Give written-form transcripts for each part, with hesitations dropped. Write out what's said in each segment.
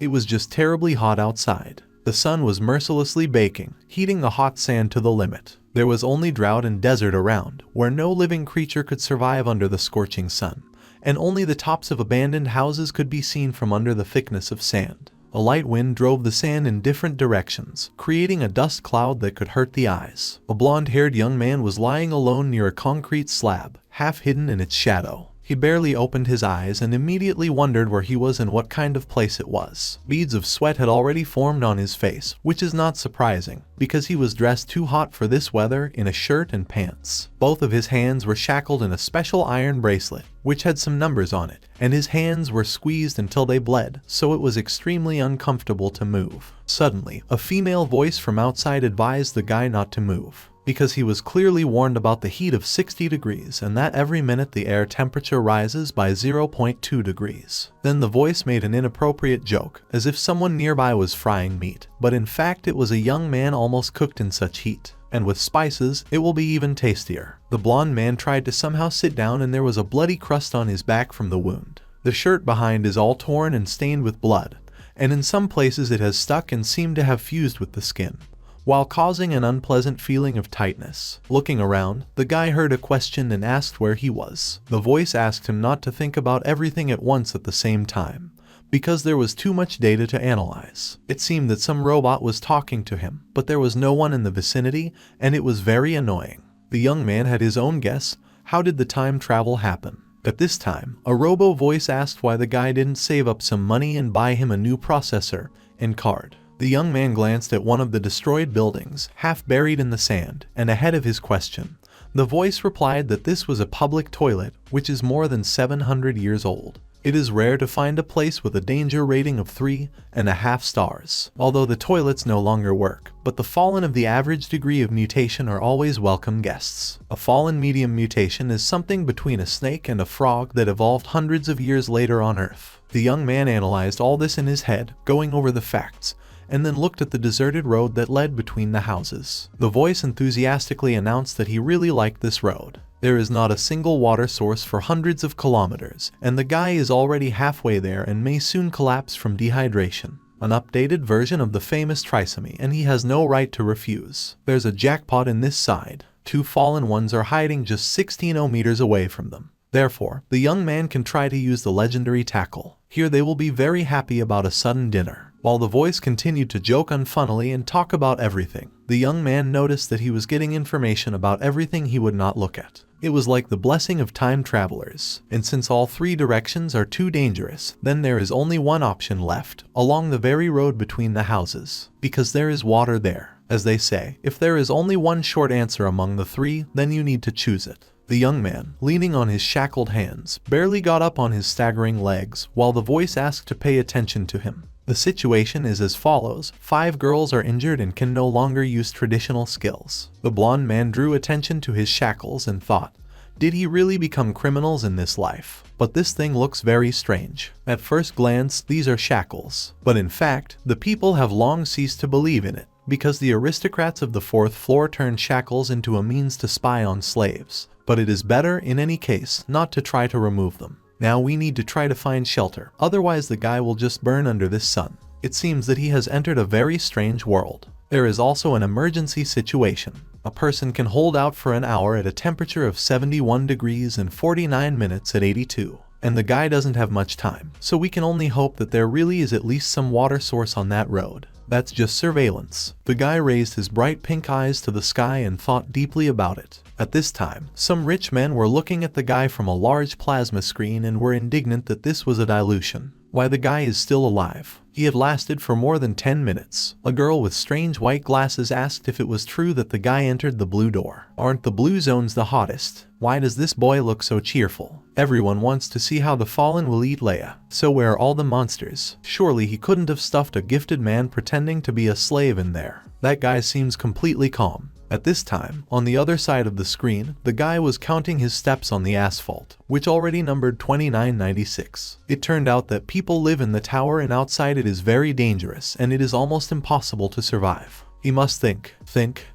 It was just terribly hot outside. The sun was mercilessly baking, heating the hot sand to the limit. There was only drought and desert around, where no living creature could survive under the scorching sun, and only the tops of abandoned houses could be seen from under the thickness of sand. A light wind drove the sand in different directions, creating a dust cloud that could hurt the eyes. A blonde-haired young man was lying alone near a concrete slab, half hidden in its shadow. He barely opened his eyes and immediately wondered where he was and what kind of place it was. Beads of sweat had already formed on his face, which is not surprising, because he was dressed too hot for this weather in a shirt and pants. Both of his hands were shackled in a special iron bracelet, which had some numbers on it, and his hands were squeezed until they bled, so it was extremely uncomfortable to move. Suddenly, a female voice from outside advised the guy not to move, because he was clearly warned about the heat of 60 degrees and that every minute the air temperature rises by 0.2 degrees. Then the voice made an inappropriate joke, as if someone nearby was frying meat, but in fact it was a young man almost cooked in such heat. And with spices, it will be even tastier. The blonde man tried to somehow sit down and there was a bloody crust on his back from the wound. The shirt behind is all torn and stained with blood, and in some places it has stuck and seemed to have fused with the skin, while causing an unpleasant feeling of tightness. Looking around, the guy heard a question and asked where he was. The voice asked him not to think about everything at once at the same time, because there was too much data to analyze. It seemed that some robot was talking to him, but there was no one in the vicinity, and it was very annoying. The young man had his own guess. How did the time travel happen? At this time, a robo voice asked why the guy didn't save up some money and buy him a new processor and card. The young man glanced at one of the destroyed buildings, half buried in the sand, and ahead of his question, the voice replied that this was a public toilet, which is more than 700 years old. It is rare to find a place with a danger rating of 3.5 stars. Although the toilets no longer work, but the fallen of the average degree of mutation are always welcome guests. A fallen medium mutation is something between a snake and a frog that evolved hundreds of years later on Earth. The young man analyzed all this in his head, going over the facts, and then looked at the deserted road that led between the houses. The voice enthusiastically announced that he really liked this road. There is not a single water source for hundreds of kilometers, and the guy is already halfway there and may soon collapse from dehydration. An updated version of the famous trisomy, and he has no right to refuse. There's a jackpot in this side. Two fallen ones are hiding just 16 meters away from them. Therefore, the young man can try to use the legendary tackle. Here they will be very happy about a sudden dinner. While the voice continued to joke unfunnily and talk about everything, the young man noticed that he was getting information about everything he would not look at. It was like the blessing of time travelers, and since all three directions are too dangerous, then there is only one option left, along the very road between the houses, because there is water there. As they say, if there is only one short answer among the three, then you need to choose it. The young man, leaning on his shackled hands, barely got up on his staggering legs, while the voice asked to pay attention to him. The situation is as follows. 5 girls are injured and can no longer use traditional skills. The blonde man drew attention to his shackles and thought, did he really become criminals in this life? But this thing looks very strange. At first glance, these are shackles. But in fact, the people have long ceased to believe in it, because the aristocrats of the 4th floor turned shackles into a means to spy on slaves. But it is better, in any case, not to try to remove them. Now we need to try to find shelter, otherwise the guy will just burn under this sun. It seems that he has entered a very strange world. There is also an emergency situation. A person can hold out for an hour at a temperature of 71 degrees and 49 minutes at 82. And the guy doesn't have much time, so we can only hope that there really is at least some water source on that road. That's just surveillance. The guy raised his bright pink eyes to the sky and thought deeply about it. At this time, some rich men were looking at the guy from a large plasma screen and were indignant that this was a dilution. Why, the guy is still alive. He had lasted for more than 10 minutes. A girl with strange white glasses asked if it was true that the guy entered the blue door. Aren't the blue zones the hottest? Why does this boy look so cheerful? Everyone wants to see how the fallen will eat Leia. So where are all the monsters? Surely he couldn't have stuffed a gifted man pretending to be a slave in there. That guy seems completely calm. At this time, on the other side of the screen, the guy was counting his steps on the asphalt, which already numbered 2996. It turned out that people live in the tower and outside it is very dangerous and it is almost impossible to survive. He must think.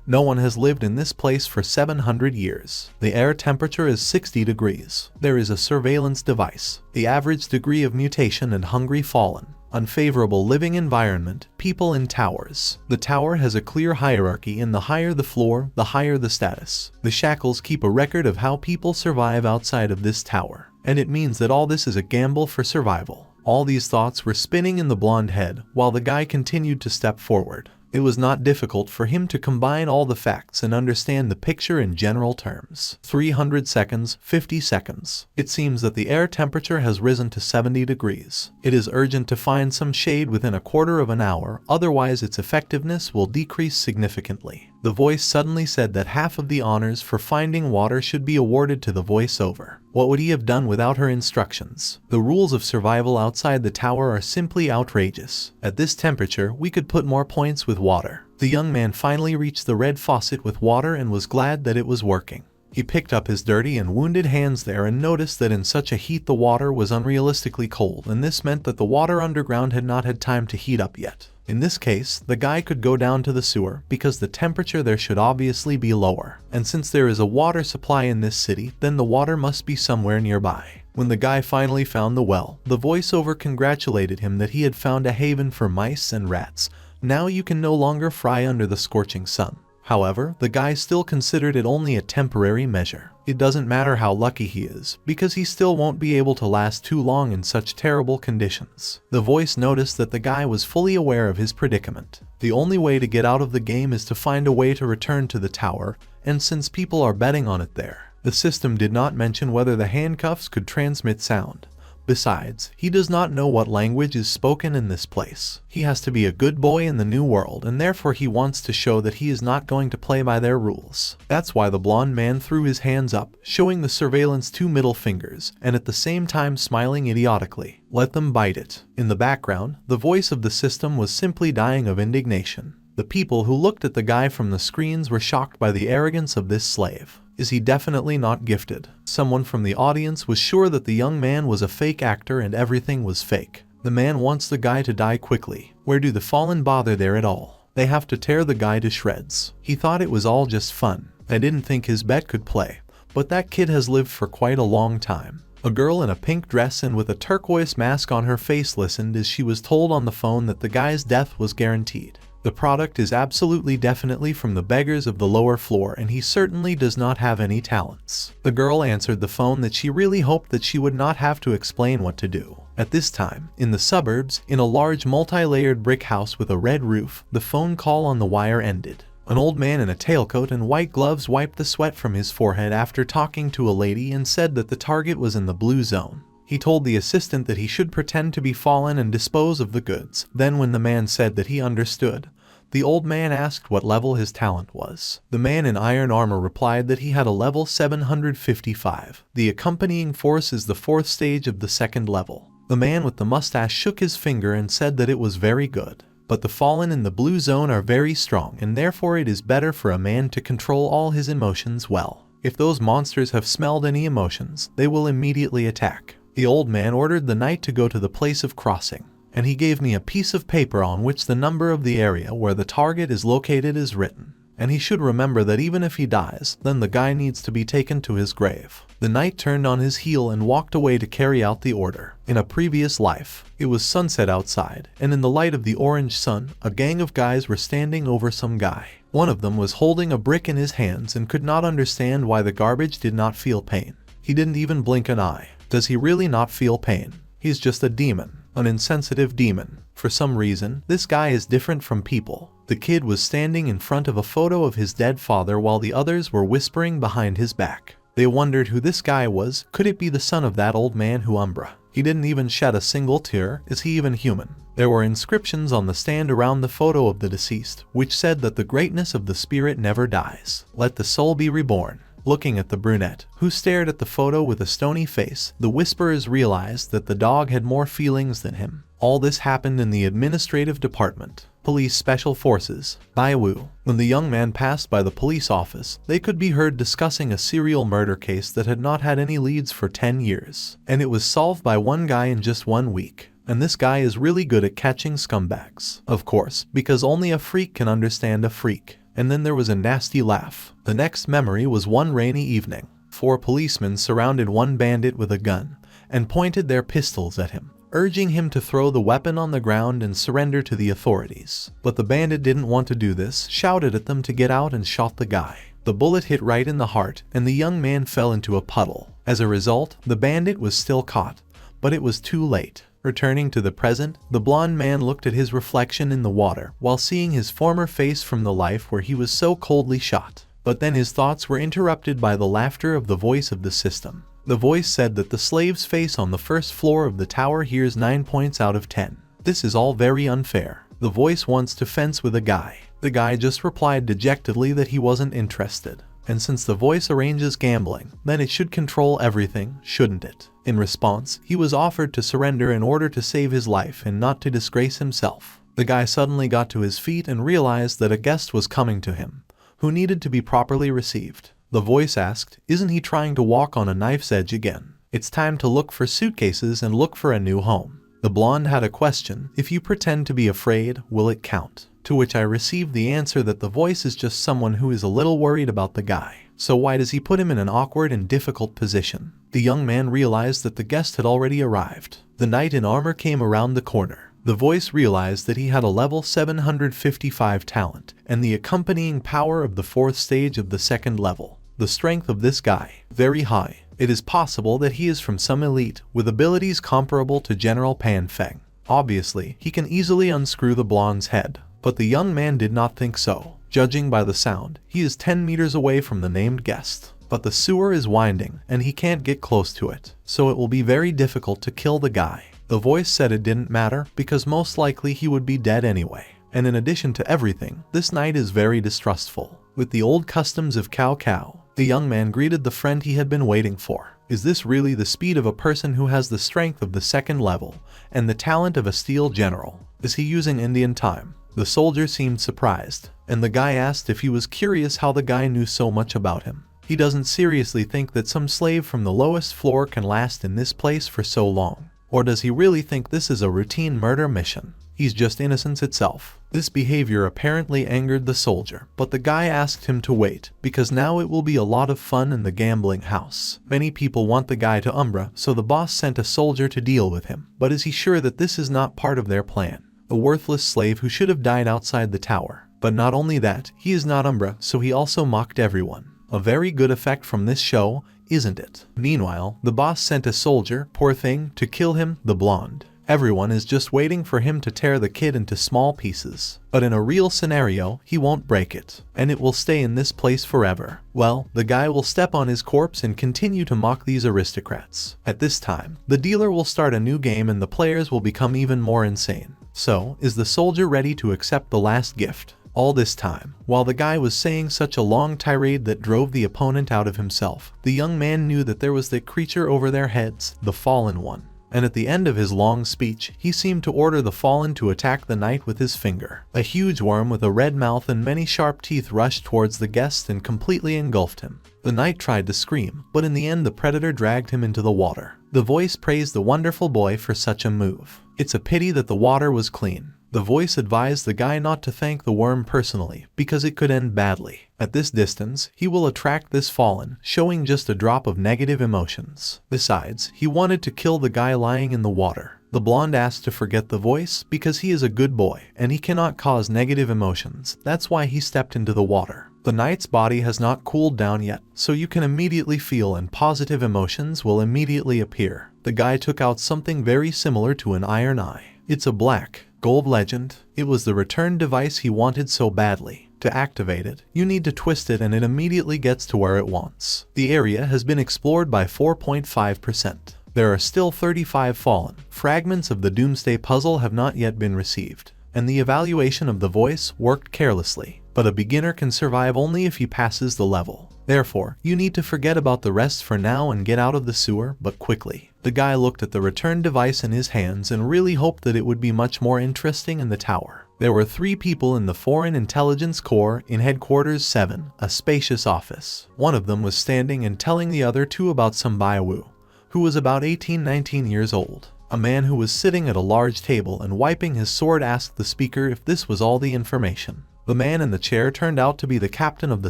No one has lived in this place for 700 years. The air temperature is 60 degrees. There is a surveillance device. The average degree of mutation and hungry fallen. Unfavorable living environment, people in towers. The tower has a clear hierarchy, and the higher the floor, the higher the status. The shackles keep a record of how people survive outside of this tower, and it means that all this is a gamble for survival. All these thoughts were spinning in the blonde head while the guy continued to step forward. It was not difficult for him to combine all the facts and understand the picture in general terms. 300 seconds, 50 seconds. It seems that the air temperature has risen to 70 degrees. It is urgent to find some shade within a quarter of an hour, otherwise its effectiveness will decrease significantly. The voice suddenly said that half of the honors for finding water should be awarded to the voiceover. What would he have done without her instructions? The rules of survival outside the tower are simply outrageous. At this temperature, we could put more points with water. The young man finally reached the red faucet with water and was glad that it was working. He picked up his dirty and wounded hands there and noticed that in such a heat the water was unrealistically cold, and this meant that the water underground had not had time to heat up yet. In this case, the guy could go down to the sewer because the temperature there should obviously be lower. And since there is a water supply in this city, then the water must be somewhere nearby. When the guy finally found the well, the voiceover congratulated him that he had found a haven for mice and rats. Now you can no longer fry under the scorching sun. However, the guy still considered it only a temporary measure. It doesn't matter how lucky he is, because he still won't be able to last too long in such terrible conditions. The voice noticed that the guy was fully aware of his predicament. The only way to get out of the game is to find a way to return to the tower, and since people are betting on it there, the system did not mention whether the handcuffs could transmit sound. Besides, he does not know what language is spoken in this place. He has to be a good boy in the new world, and therefore he wants to show that he is not going to play by their rules. That's why the blonde man threw his hands up, showing the surveillance 2 middle fingers, and at the same time smiling idiotically. Let them bite it. In the background, the voice of the system was simply dying of indignation. The people who looked at the guy from the screens were shocked by the arrogance of this slave. Is he definitely not gifted? Someone from the audience was sure that the young man was a fake actor and everything was fake. The man wants the guy to die quickly. Where do the fallen bother there at all? They have to tear the guy to shreds. He thought it was all just fun. I didn't think his bet could play. But that kid has lived for quite a long time. A girl in a pink dress and with a turquoise mask on her face listened as she was told on the phone that the guy's death was guaranteed. The product is absolutely definitely from the beggars of the lower floor, and he certainly does not have any talents. The girl answered the phone that she really hoped that she would not have to explain what to do. At this time, in the suburbs, in a large multi-layered brick house with a red roof, the phone call on the wire ended. An old man in a tailcoat and white gloves wiped the sweat from his forehead after talking to a lady and said that the target was in the blue zone. He told the assistant that he should pretend to be fallen and dispose of the goods. Then when the man said that he understood, the old man asked what level his talent was. The man in iron armor replied that he had a level 755. The accompanying force is the 4th stage of the 2nd level. The man with the mustache shook his finger and said that it was very good. But the fallen in the blue zone are very strong, and therefore it is better for a man to control all his emotions well. If those monsters have smelled any emotions, they will immediately attack. The old man ordered the knight to go to the place of crossing, and he gave me a piece of paper on which the number of the area where the target is located is written. And he should remember that even if he dies, then the guy needs to be taken to his grave. The knight turned on his heel and walked away to carry out the order. In a previous life, it was sunset outside, and in the light of the orange sun, a gang of guys were standing over some guy. One of them was holding a brick in his hands and could not understand why the garbage did not feel pain. He didn't even blink an eye. Does he really not feel pain? He's just a demon. An insensitive demon. For some reason, this guy is different from people. The kid was standing in front of a photo of his dead father while the others were whispering behind his back. They wondered who this guy was. Could it be the son of that old man Umbra? He didn't even shed a single tear. Is he even human? There were inscriptions on the stand around the photo of the deceased, which said that the greatness of the spirit never dies. Let the soul be reborn. Looking at the brunette, who stared at the photo with a stony face, the whisperers realized that the dog had more feelings than him. All this happened in the administrative department. Police Special Forces, Baiwu. When the young man passed by the police office, they could be heard discussing a serial murder case that had not had any leads for 10 years. And it was solved by one guy in just 1 week. And this guy is really good at catching scumbags. Of course, because only a freak can understand a freak. And then there was a nasty laugh. The next memory was one rainy evening. 4 policemen surrounded one bandit with a gun and pointed their pistols at him. urging him to throw the weapon on the ground and surrender to the authorities. But the bandit didn't want to do this, shouted at them to get out and shot the guy. The bullet hit right in the heart, and the young man fell into a puddle. As a result, the bandit was still caught, but it was too late. Returning to the present, the blonde man looked at his reflection in the water while seeing his former face from the life where he was so coldly shot. But then his thoughts were interrupted by the laughter of the voice of the system. The voice said that the slave's face on the first floor of the tower here's 9 points out of 10. This is all very unfair. The voice wants to fence with a guy. The guy just replied dejectedly that he wasn't interested. And since the voice arranges gambling, then it should control everything, shouldn't it? In response, he was offered to surrender in order to save his life and not to disgrace himself. The guy suddenly got to his feet and realized that a guest was coming to him, who needed to be properly received. The voice asked, isn't he trying to walk on a knife's edge again? It's time to look for suitcases and look for a new home. The blonde had a question, if you pretend to be afraid, will it count? To which I received the answer that the voice is just someone who is a little worried about the guy. So why does he put him in an awkward and difficult position? The young man realized that the guest had already arrived. The knight in armor came around the corner. The voice realized that he had a level 755 talent and the accompanying power of the 4th stage of the 2nd level. The strength of this guy, very high. It is possible that he is from some elite with abilities comparable to General Pan Feng. Obviously, he can easily unscrew the blonde's head. But the young man did not think so. Judging by the sound, he is 10 meters away from the named guest. But the sewer is winding, and he can't get close to it, so it will be very difficult to kill the guy. The voice said it didn't matter, because most likely he would be dead anyway. And in addition to everything, this knight is very distrustful. With the old customs of Cao, the young man greeted the friend he had been waiting for. Is this really the speed of a person who has the strength of the 2nd level, and the talent of a steel general? Is he using Indian time? The soldier seemed surprised, and the guy asked if he was curious how the guy knew so much about him. He doesn't seriously think that some slave from the lowest floor can last in this place for so long. Or does he really think this is a routine murder mission? He's just innocence itself. This behavior apparently angered the soldier, but the guy asked him to wait, because now it will be a lot of fun in the gambling house. Many people want the guy to Umbra, so the boss sent a soldier to deal with him. But is he sure that this is not part of their plan? A worthless slave who should have died outside the tower. But not only that, he is not Umbra, so he also mocked everyone. A very good effect from this show, isn't it? Meanwhile, the boss sent a soldier, poor thing, to kill him, the blonde. Everyone is just waiting for him to tear the kid into small pieces. But in a real scenario, he won't break it, and it will stay in this place forever. Well, the guy will step on his corpse and continue to mock these aristocrats. At this time, the dealer will start a new game and the players will become even more insane. So, is the soldier ready to accept the last gift? All this time, while the guy was saying such a long tirade that drove the opponent out of himself, the young man knew that there was that creature over their heads, the Fallen One. And at the end of his long speech, he seemed to order the Fallen to attack the knight with his finger. A huge worm with a red mouth and many sharp teeth rushed towards the guest and completely engulfed him. The knight tried to scream, but in the end the predator dragged him into the water. The voice praised the wonderful boy for such a move. It's a pity that the water was clean. The voice advised the guy not to thank the worm personally, because it could end badly. At this distance, he will attract this Fallen, showing just a drop of negative emotions. Besides, he wanted to kill the guy lying in the water. The blonde asked to forget the voice, because he is a good boy, and he cannot cause negative emotions. That's why he stepped into the water. The knight's body has not cooled down yet, so you can immediately feel and positive emotions will immediately appear. The guy took out something very similar to an iron eye. It's a black gold legend. It was the return device he wanted so badly. To activate it, you need to twist it and it immediately gets to where it wants. The area has been explored by 4.5%. There are still 35 fallen. Fragments of the Doomsday puzzle have not yet been received. And the evaluation of the voice worked carelessly. But a beginner can survive only if he passes the level. Therefore, you need to forget about the rest for now and get out of the sewer, but quickly. The guy looked at the return device in his hands and really hoped that it would be much more interesting in the tower. There were 3 people in the Foreign Intelligence Corps in Headquarters 7, a spacious office. One of them was standing and telling the other 2 about some Baiwu, who was about 18-19 years old. A man who was sitting at a large table and wiping his sword asked the speaker if this was all the information. The man in the chair turned out to be the captain of the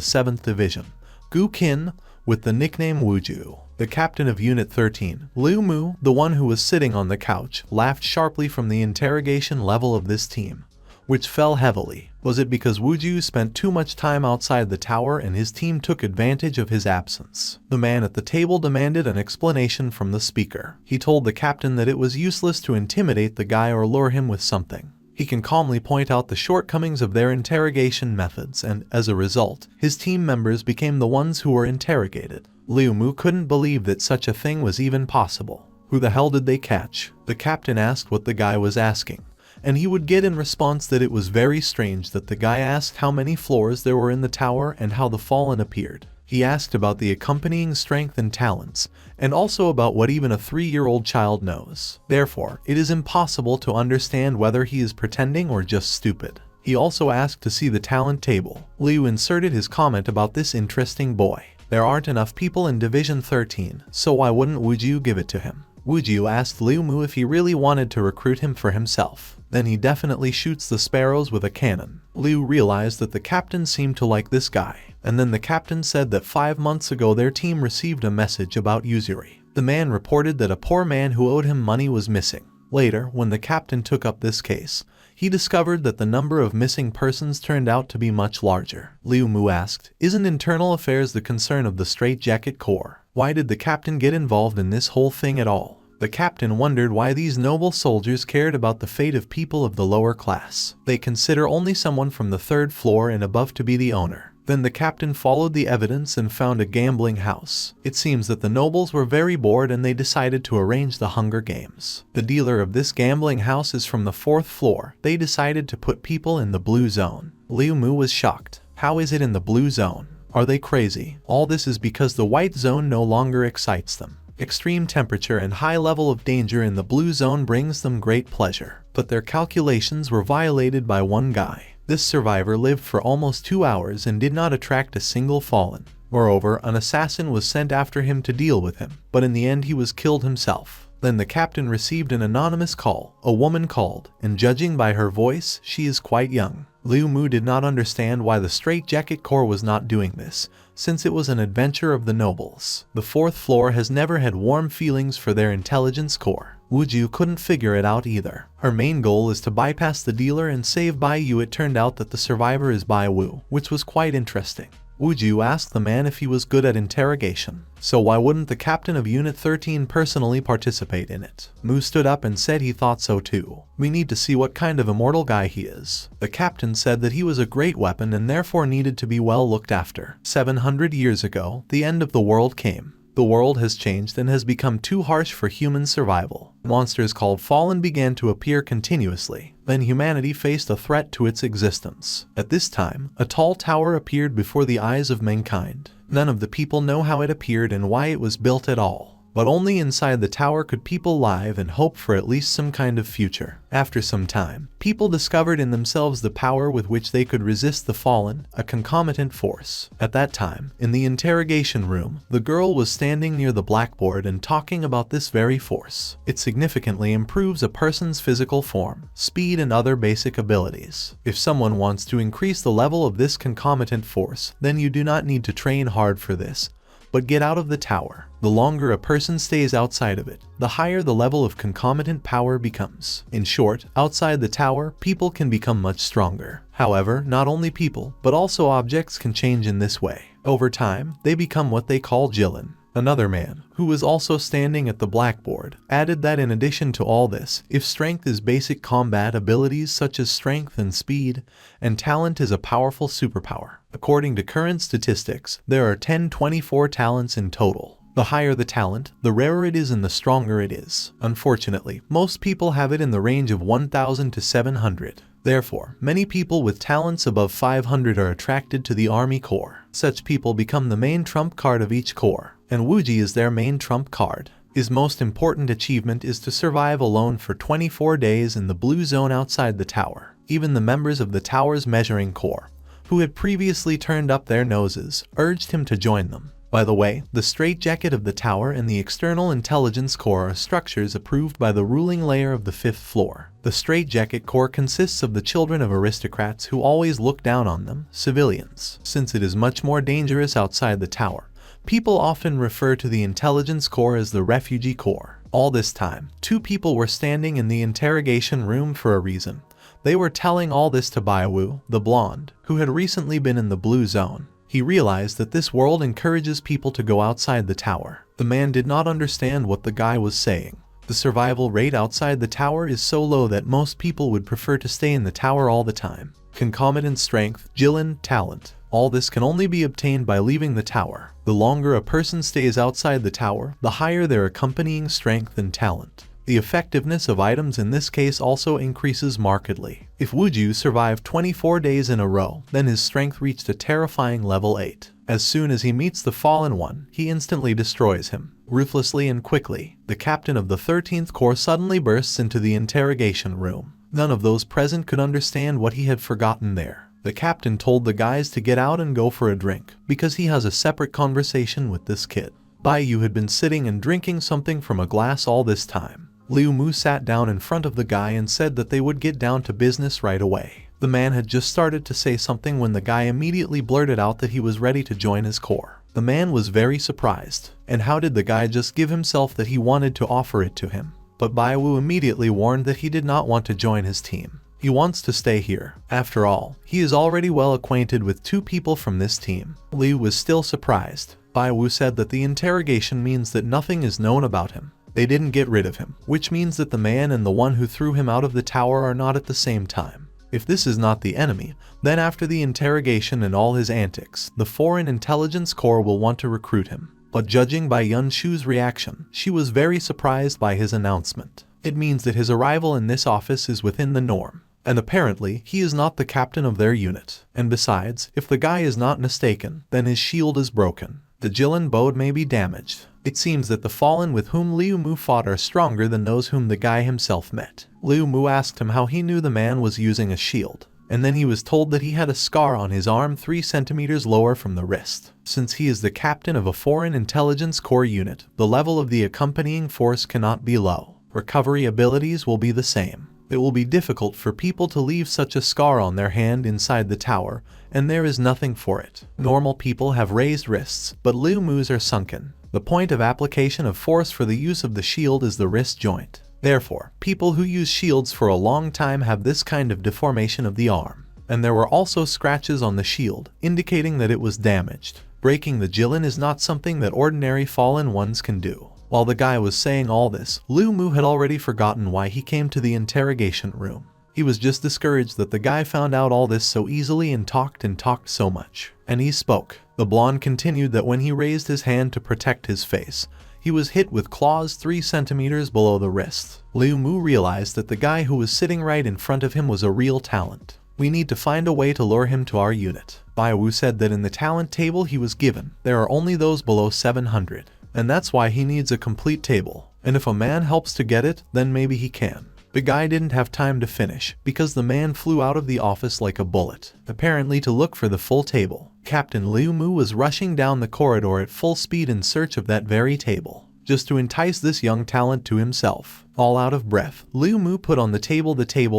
7th Division, Gu Qin, with the nickname Wuju. The captain of Unit 13, Liu Mu, the one who was sitting on the couch, laughed sharply from the interrogation level of this team, which fell heavily. Was it because Wuju spent too much time outside the tower and his team took advantage of his absence? The man at the table demanded an explanation from the speaker. He told the captain that it was useless to intimidate the guy or lure him with something. He can calmly point out the shortcomings of their interrogation methods and, as a result, his team members became the ones who were interrogated. Liu Mu couldn't believe that such a thing was even possible. Who the hell did they catch? The captain asked what the guy was asking, and he would get in response that it was very strange that the guy asked how many floors there were in the tower and how the fallen appeared. He asked about the accompanying strength and talents, and also about what even a 3-year-old child knows. Therefore, it is impossible to understand whether he is pretending or just stupid. He also asked to see the talent table. Liu inserted his comment about this interesting boy. There aren't enough people in Division 13, so why wouldn't Wuju give it to him? Wuju asked Liu Mu if he really wanted to recruit him for himself. Then he definitely shoots the sparrows with a cannon. Liu realized that the captain seemed to like this guy, and then the captain said that 5 months ago their team received a message about usury. The man reported that a poor man who owed him money was missing. Later, when the captain took up this case, he discovered that the number of missing persons turned out to be much larger. Liu Mu asked, "Isn't internal affairs the concern of the Straitjacket Corps? Why did the captain get involved in this whole thing at all?" The captain wondered why these noble soldiers cared about the fate of people of the lower class. They consider only someone from the 3rd floor and above to be the owner. Then the captain followed the evidence and found a gambling house. It seems that the nobles were very bored and they decided to arrange the Hunger Games. The dealer of this gambling house is from the 4th floor. They decided to put people in the blue zone. Liu Mu was shocked. How is it in the blue zone? Are they crazy? All this is because the white zone no longer excites them. Extreme temperature and high level of danger in the blue zone brings them great pleasure. But their calculations were violated by one guy. This survivor lived for almost 2 hours and did not attract a single fallen. Moreover, an assassin was sent after him to deal with him, but in the end he was killed himself. Then the captain received an anonymous call. A woman called, and judging by her voice, she is quite young. Liu Mu did not understand why the Straitjacket Corps was not doing this, since it was an adventure of the nobles. The 4th floor has never had warm feelings for their intelligence corps. Wuju couldn't figure it out either. Her main goal is to bypass the dealer and save Bai Yu. It turned out that the survivor is Bai Wu, which was quite interesting. Wuju asked the man if he was good at interrogation. So why wouldn't the captain of Unit 13 personally participate in it? Mu stood up and said he thought so too. We need to see what kind of immortal guy he is. The captain said that he was a great weapon and therefore needed to be well looked after. 700 years ago, the end of the world came. The world has changed and has become too harsh for human survival. Monsters called Fallen began to appear continuously. Then humanity faced a threat to its existence. At this time, a tall tower appeared before the eyes of mankind. None of the people know how it appeared and why it was built at all. But only inside the tower could people live and hope for at least some kind of future. After some time, people discovered in themselves the power with which they could resist the fallen, a concomitant force. At that time, in the interrogation room, the girl was standing near the blackboard and talking about this very force. It significantly improves a person's physical form, speed, and other basic abilities. If someone wants to increase the level of this concomitant force, then you do not need to train hard for this, but get out of the tower. The longer a person stays outside of it, the higher the level of concomitant power becomes. In short, outside the tower, people can become much stronger. However, not only people, but also objects can change in this way. Over time, they become what they call Jilin. Another man, who was also standing at the blackboard, added that in addition to all this, if strength is basic combat abilities such as strength and speed, and talent is a powerful superpower. According to current statistics, there are 1024 talents in total. The higher the talent, the rarer it is and the stronger it is. Unfortunately, most people have it in the range of 1000 to 700. Therefore, many people with talents above 500 are attracted to the army corps. Such people become the main trump card of each corps, and Wuji is their main trump card. His most important achievement is to survive alone for 24 days in the blue zone outside the tower. Even the members of the tower's measuring corps, who had previously turned up their noses, urged him to join them. By the way, the straitjacket of the tower and the external intelligence corps are structures approved by the ruling layer of the 5th floor. The straitjacket corps consists of the children of aristocrats who always look down on them, civilians. Since it is much more dangerous outside the tower, People often refer to the intelligence core as the refugee core. All this time, two people were standing in the interrogation room for a reason. They were telling all this to Baiwu, the blonde, who had recently been in the blue zone. He realized that this world encourages people to go outside the tower. The man did not understand what the guy was saying. The survival rate outside the tower is so low that most people would prefer to stay in the tower all the time. Concomitant strength, Jilin, talent. All this can only be obtained by leaving the tower. The longer a person stays outside the tower, the higher their accompanying strength and talent. The effectiveness of items in this case also increases markedly. If Wuju survived 24 days in a row, then his strength reached a terrifying level 8. As soon as he meets the Fallen One, he instantly destroys him. Ruthlessly and quickly, the captain of the 13th Corps suddenly bursts into the interrogation room. None of those present could understand what he had forgotten there. The captain told the guys to get out and go for a drink, because he has a separate conversation with this kid. Baiyu had been sitting and drinking something from a glass all this time. Liu Mu sat down in front of the guy and said that they would get down to business right away. The man had just started to say something when the guy immediately blurted out that he was ready to join his corps. The man was very surprised. And how did the guy just give himself that he wanted to offer it to him? But Baiwu immediately warned that he did not want to join his team. He wants to stay here. After all, he is already well acquainted with two people from this team. Liu was still surprised. Baiwu said that the interrogation means that nothing is known about him. They didn't get rid of him, which means that the man and the one who threw him out of the tower are not at the same time. If this is not the enemy, then after the interrogation and all his antics, the Foreign Intelligence Corps will want to recruit him. But judging by Yun Shu's reaction, she was very surprised by his announcement. It means that his arrival in this office is within the norm. And apparently, he is not the captain of their unit. And besides, if the guy is not mistaken, then his shield is broken. The Jilin boat may be damaged. It seems that the fallen with whom Liu Mu fought are stronger than those whom the guy himself met. Liu Mu asked him how he knew the man was using a shield. And then he was told that he had a scar on his arm 3 centimeters lower from the wrist. Since he is the captain of a Foreign Intelligence Corps unit, the level of the accompanying force cannot be low. Recovery abilities will be the same. It will be difficult for people to leave such a scar on their hand inside the tower, and there is nothing for it. Normal people have raised wrists, but Liu Mu's are sunken. The point of application of force for the use of the shield is the wrist joint. Therefore, people who use shields for a long time have this kind of deformation of the arm. And there were also scratches on the shield, indicating that it was damaged. Breaking the Jilin is not something that ordinary fallen ones can do. While the guy was saying all this, Liu Mu had already forgotten why he came to the interrogation room. He was just discouraged that the guy found out all this so easily and talked so much. And he spoke. The blonde continued that when he raised his hand to protect his face, he was hit with claws 3 centimeters below the wrist. Liu Mu realized that the guy who was sitting right in front of him was a real talent. We need to find a way to lure him to our unit. Baiwu said that in the talent table he was given, there are only those below 700. And that's why he needs a complete table. And if a man helps to get it, then maybe he can. The guy didn't have time to finish, because the man flew out of the office like a bullet, apparently to look for the full table. Captain Liu Mu was rushing down the corridor at full speed in search of that very table, just to entice this young talent to himself. All out of breath, Liu Mu put on the table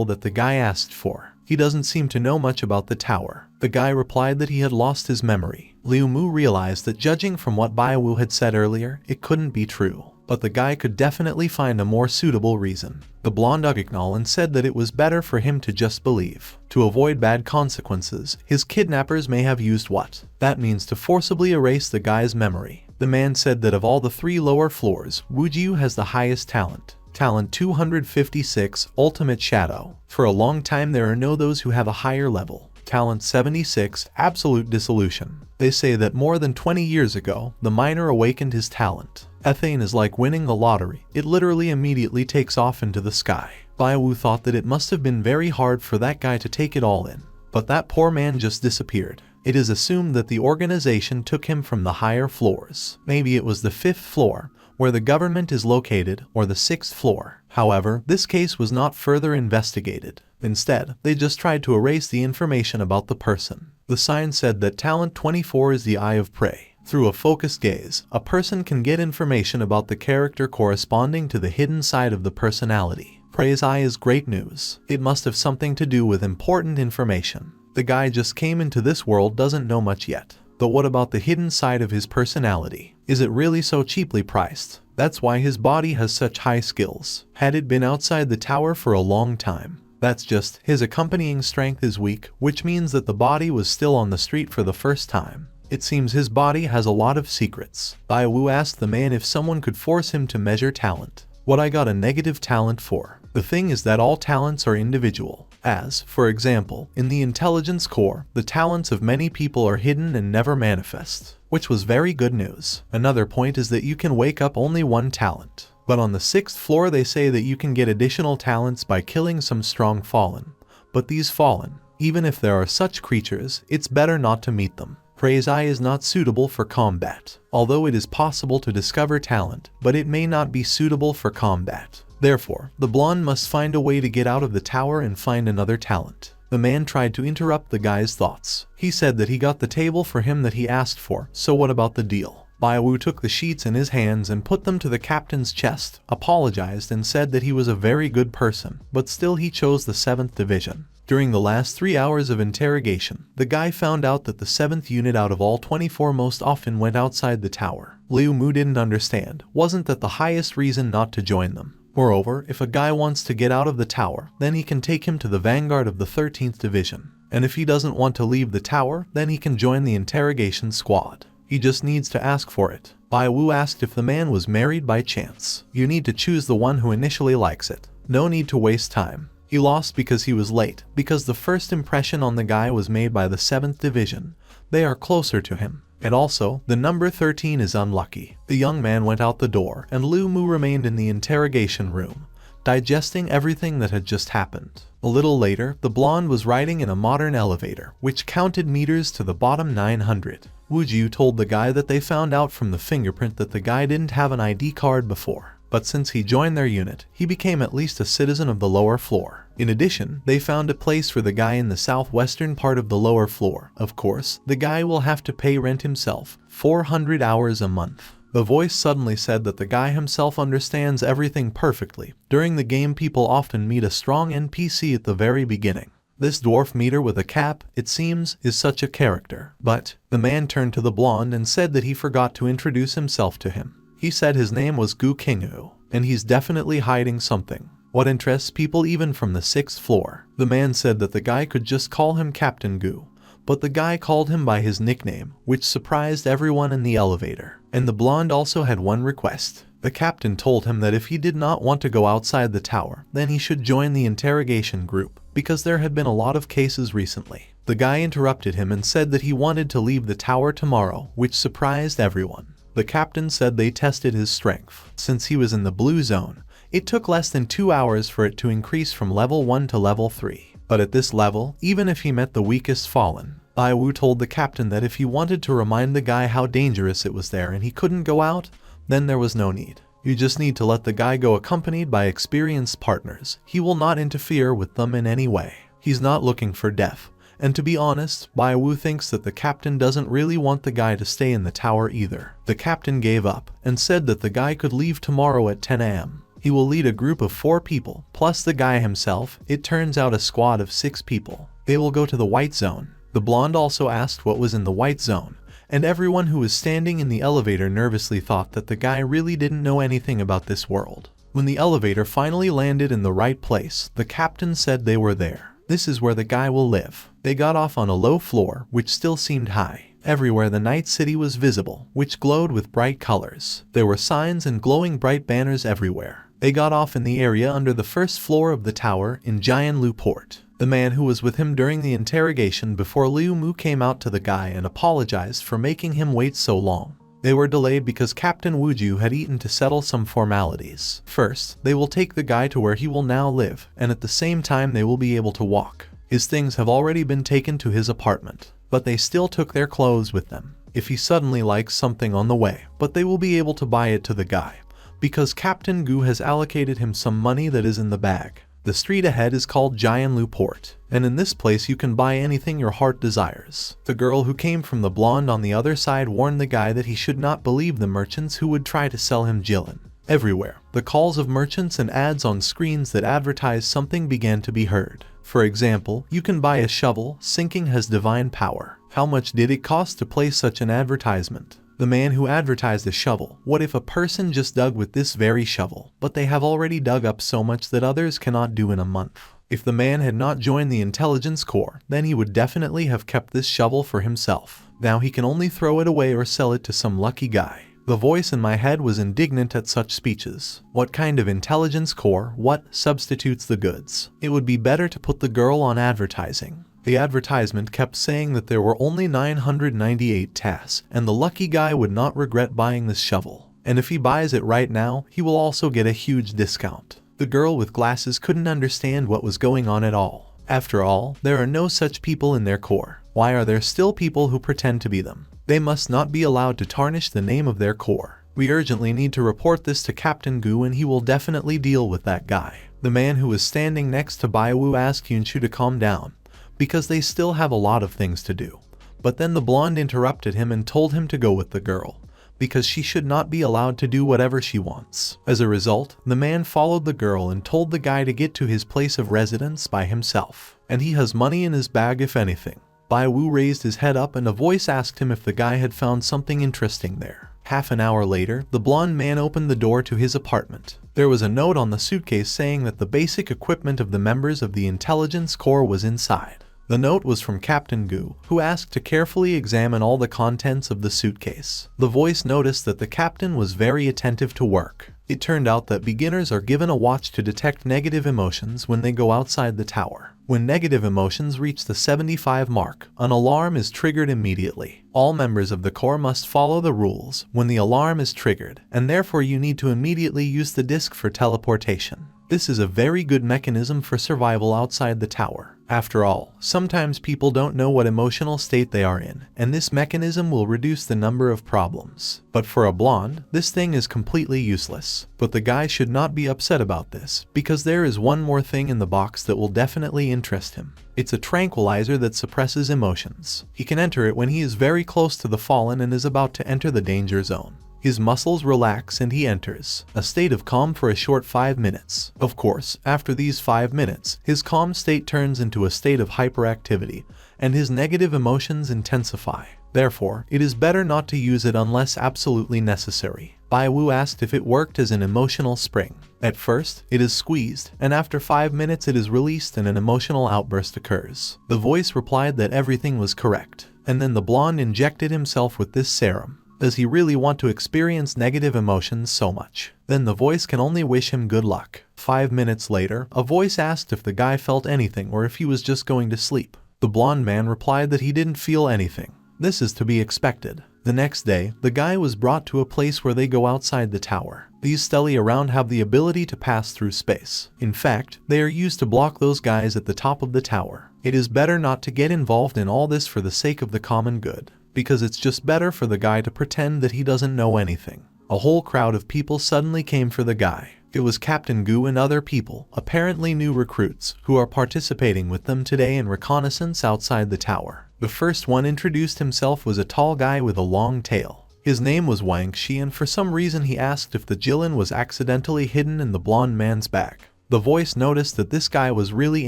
that the guy asked for. He doesn't seem to know much about the tower. The guy replied that he had lost his memory. Liu Mu realized that judging from what Baiwu had said earlier, it couldn't be true. But the guy could definitely find a more suitable reason. The blonde acknowledged and said that it was better for him to just believe. To avoid bad consequences, his kidnappers may have used what? That means to forcibly erase the guy's memory. The man said that of all the 3 lower floors, Wujiu has the highest talent. Talent 256, Ultimate Shadow. For a long time there are no those who have a higher level. Talent 76, Absolute Dissolution. They say that more than 20 years ago, the miner awakened his talent. Ethane is like winning the lottery. It literally immediately takes off into the sky. Baiwu thought that it must have been very hard for that guy to take it all in. But that poor man just disappeared. It is assumed that the organization took him from the higher floors. Maybe it was the 5th floor, where the government is located, or the 6th floor. However, this case was not further investigated. Instead, they just tried to erase the information about the person. The sign said that talent 24 is the eye of prey. Through a focused gaze, a person can get information about the character corresponding to the hidden side of the personality. Prey's eye is great news. It must have something to do with important information. The guy just came into this world, doesn't know much yet. But what about the hidden side of his personality? Is it really so cheaply priced? That's why his body has such high skills. Had it been outside the tower for a long time, that's just, his accompanying strength is weak, which means that the body was still on the street for the first time. It seems his body has a lot of secrets. Bai Wu asked the man if someone could force him to measure talent. What I got a negative talent for? The thing is that all talents are individual. As, for example, in the intelligence core, the talents of many people are hidden and never manifest, which was very good news. Another point is that you can wake up only one talent. But on the 6th floor they say that you can get additional talents by killing some strong fallen. But these fallen, even if there are such creatures, it's better not to meet them. Prey's eye is not suitable for combat, although it is possible to discover talent, but it may not be suitable for combat. Therefore, the blonde must find a way to get out of the tower and find another talent. The man tried to interrupt the guy's thoughts. He said that he got the table for him that he asked for, so what about the deal? Bai Wu took the sheets in his hands and put them to the captain's chest, apologized and said that he was a very good person, but still he chose the 7th division. During the last 3 hours of interrogation, the guy found out that the 7th unit out of all 24 most often went outside the tower. Liu Mu didn't understand, wasn't that the highest reason not to join them. Moreover, if a guy wants to get out of the tower, then he can take him to the vanguard of the 13th division. And if he doesn't want to leave the tower, then he can join the interrogation squad. He just needs to ask for it. Bai Wu asked if the man was married by chance. You need to choose the one who initially likes it. No need to waste time. He lost because he was late, because the first impression on the guy was made by the 7th division. They are closer to him. And also, the number 13 is unlucky. The young man went out the door, and Liu Mu remained in the interrogation room, digesting everything that had just happened. A little later, the blonde was riding in a modern elevator, which counted meters to the bottom 900. Wu Jiu told the guy that they found out from the fingerprint that the guy didn't have an ID card before. But since he joined their unit, he became at least a citizen of the lower floor. In addition, they found a place for the guy in the southwestern part of the lower floor. Of course, the guy will have to pay rent himself, 400 hours a month. The voice suddenly said that the guy himself understands everything perfectly. During the game, people often meet a strong NPC at the very beginning. This dwarf meter with a cap, it seems, is such a character. But the man turned to the blonde and said that he forgot to introduce himself to him. He said his name was Gu Qinghu, and he's definitely hiding something. What interests people even from the 6th floor? The man said that the guy could just call him Captain Gu, but the guy called him by his nickname, which surprised everyone in the elevator. And the blonde also had one request. The captain told him that if he did not want to go outside the tower, then he should join the interrogation group, because there had been a lot of cases recently. The guy interrupted him and said that he wanted to leave the tower tomorrow, which surprised everyone. The captain said they tested his strength. Since he was in the blue zone, it took less than 2 hours for it to increase from level 1 to level 3. But at this level, even if he met the weakest fallen, Bai Wu told the captain that if he wanted to remind the guy how dangerous it was there and he couldn't go out, then there was no need. You just need to let the guy go accompanied by experienced partners. He will not interfere with them in any way. He's not looking for death. And to be honest, Bai Wu thinks that the captain doesn't really want the guy to stay in the tower either. The captain gave up and said that the guy could leave tomorrow at 10 AM. He will lead a group of 4 people, plus the guy himself. It turns out a squad of 6 people. They will go to the white zone. The blonde also asked what was in the white zone, and everyone who was standing in the elevator nervously thought that the guy really didn't know anything about this world. When the elevator finally landed in the right place, the captain said they were there. This is where the guy will live. They got off on a low floor, which still seemed high. Everywhere the night city was visible, which glowed with bright colors. There were signs and glowing bright banners everywhere. They got off in the area under the first floor of the tower in Jianlu Port. The man who was with him during the interrogation before Liu Mu came out to the guy and apologized for making him wait so long. They were delayed because Captain Wu Jiu had eaten to settle some formalities. First, they will take the guy to where he will now live, and at the same time they will be able to walk. His things have already been taken to his apartment, but they still took their clothes with them. If he suddenly likes something on the way, but they will be able to buy it to the guy, because Captain Gu has allocated him some money that is in the bag. The street ahead is called Jianlu Port, and in this place you can buy anything your heart desires. The girl who came from the blonde on the other side warned the guy that he should not believe the merchants who would try to sell him Jilin. Everywhere, the calls of merchants and ads on screens that advertise something began to be heard. For example, you can buy a shovel, sinking has divine power. How much did it cost to place such an advertisement? The man who advertised a shovel. What if a person just dug with this very shovel, but they have already dug up so much that others cannot do in a month? If the man had not joined the intelligence corps, then he would definitely have kept this shovel for himself. Now he can only throw it away or sell it to some lucky guy. The voice in my head was indignant at such speeches. What kind of intelligence corps? What substitutes the goods? It would be better to put the girl on advertising. The advertisement kept saying that there were only 998 tasks, and the lucky guy would not regret buying this shovel. And if he buys it right now, he will also get a huge discount. The girl with glasses couldn't understand what was going on at all. After all, there are no such people in their corps. Why are there still people who pretend to be them? They must not be allowed to tarnish the name of their corps. We urgently need to report this to Captain Gu, and he will definitely deal with that guy. The man who was standing next to Baiwu asked Yunshu to calm down, because they still have a lot of things to do. But then the blonde interrupted him and told him to go with the girl, because she should not be allowed to do whatever she wants. As a result, the man followed the girl and told the guy to get to his place of residence by himself. And he has money in his bag if anything. Baiwu raised his head up and a voice asked him if the guy had found something interesting there. Half an hour later, the blonde man opened the door to his apartment. There was a note on the suitcase saying that the basic equipment of the members of the intelligence corps was inside. The note was from Captain Gu, who asked to carefully examine all the contents of the suitcase. The voice noticed that the captain was very attentive to work. It turned out that beginners are given a watch to detect negative emotions when they go outside the tower. When negative emotions reach the 75 mark, an alarm is triggered immediately. All members of the corps must follow the rules when the alarm is triggered, and therefore you need to immediately use the disc for teleportation. This is a very good mechanism for survival outside the tower. After all, sometimes people don't know what emotional state they are in, and this mechanism will reduce the number of problems. But for a blonde, this thing is completely useless. But the guy should not be upset about this, because there is one more thing in the box that will definitely interest him. It's a tranquilizer that suppresses emotions. He can enter it when he is very close to the fallen and is about to enter the danger zone. His muscles relax and he enters a state of calm for a short 5 minutes. Of course, after these 5 minutes, his calm state turns into a state of hyperactivity, and his negative emotions intensify. Therefore, it is better not to use it unless absolutely necessary. Baiwu asked if it worked as an emotional spring. At first, it is squeezed, and after 5 minutes it is released and an emotional outburst occurs. The voice replied that everything was correct, and then the blonde injected himself with this serum. Does he really want to experience negative emotions so much? Then the voice can only wish him good luck. 5 minutes later, a voice asked if the guy felt anything or if he was just going to sleep. The blonde man replied that he didn't feel anything. This is to be expected. The next day, the guy was brought to a place where they go outside the tower. These stele around have the ability to pass through space. In fact, they are used to block those guys at the top of the tower. It is better not to get involved in all this for the sake of the common good, because it's just better for the guy to pretend that he doesn't know anything. A whole crowd of people suddenly came for the guy. It was Captain Gu and other people, apparently new recruits, who are participating with them today in reconnaissance outside the tower. The first one introduced himself was a tall guy with a long tail. His name was Wang Shi, and for some reason he asked if the Jilin was accidentally hidden in the blonde man's bag. The voice noticed that this guy was really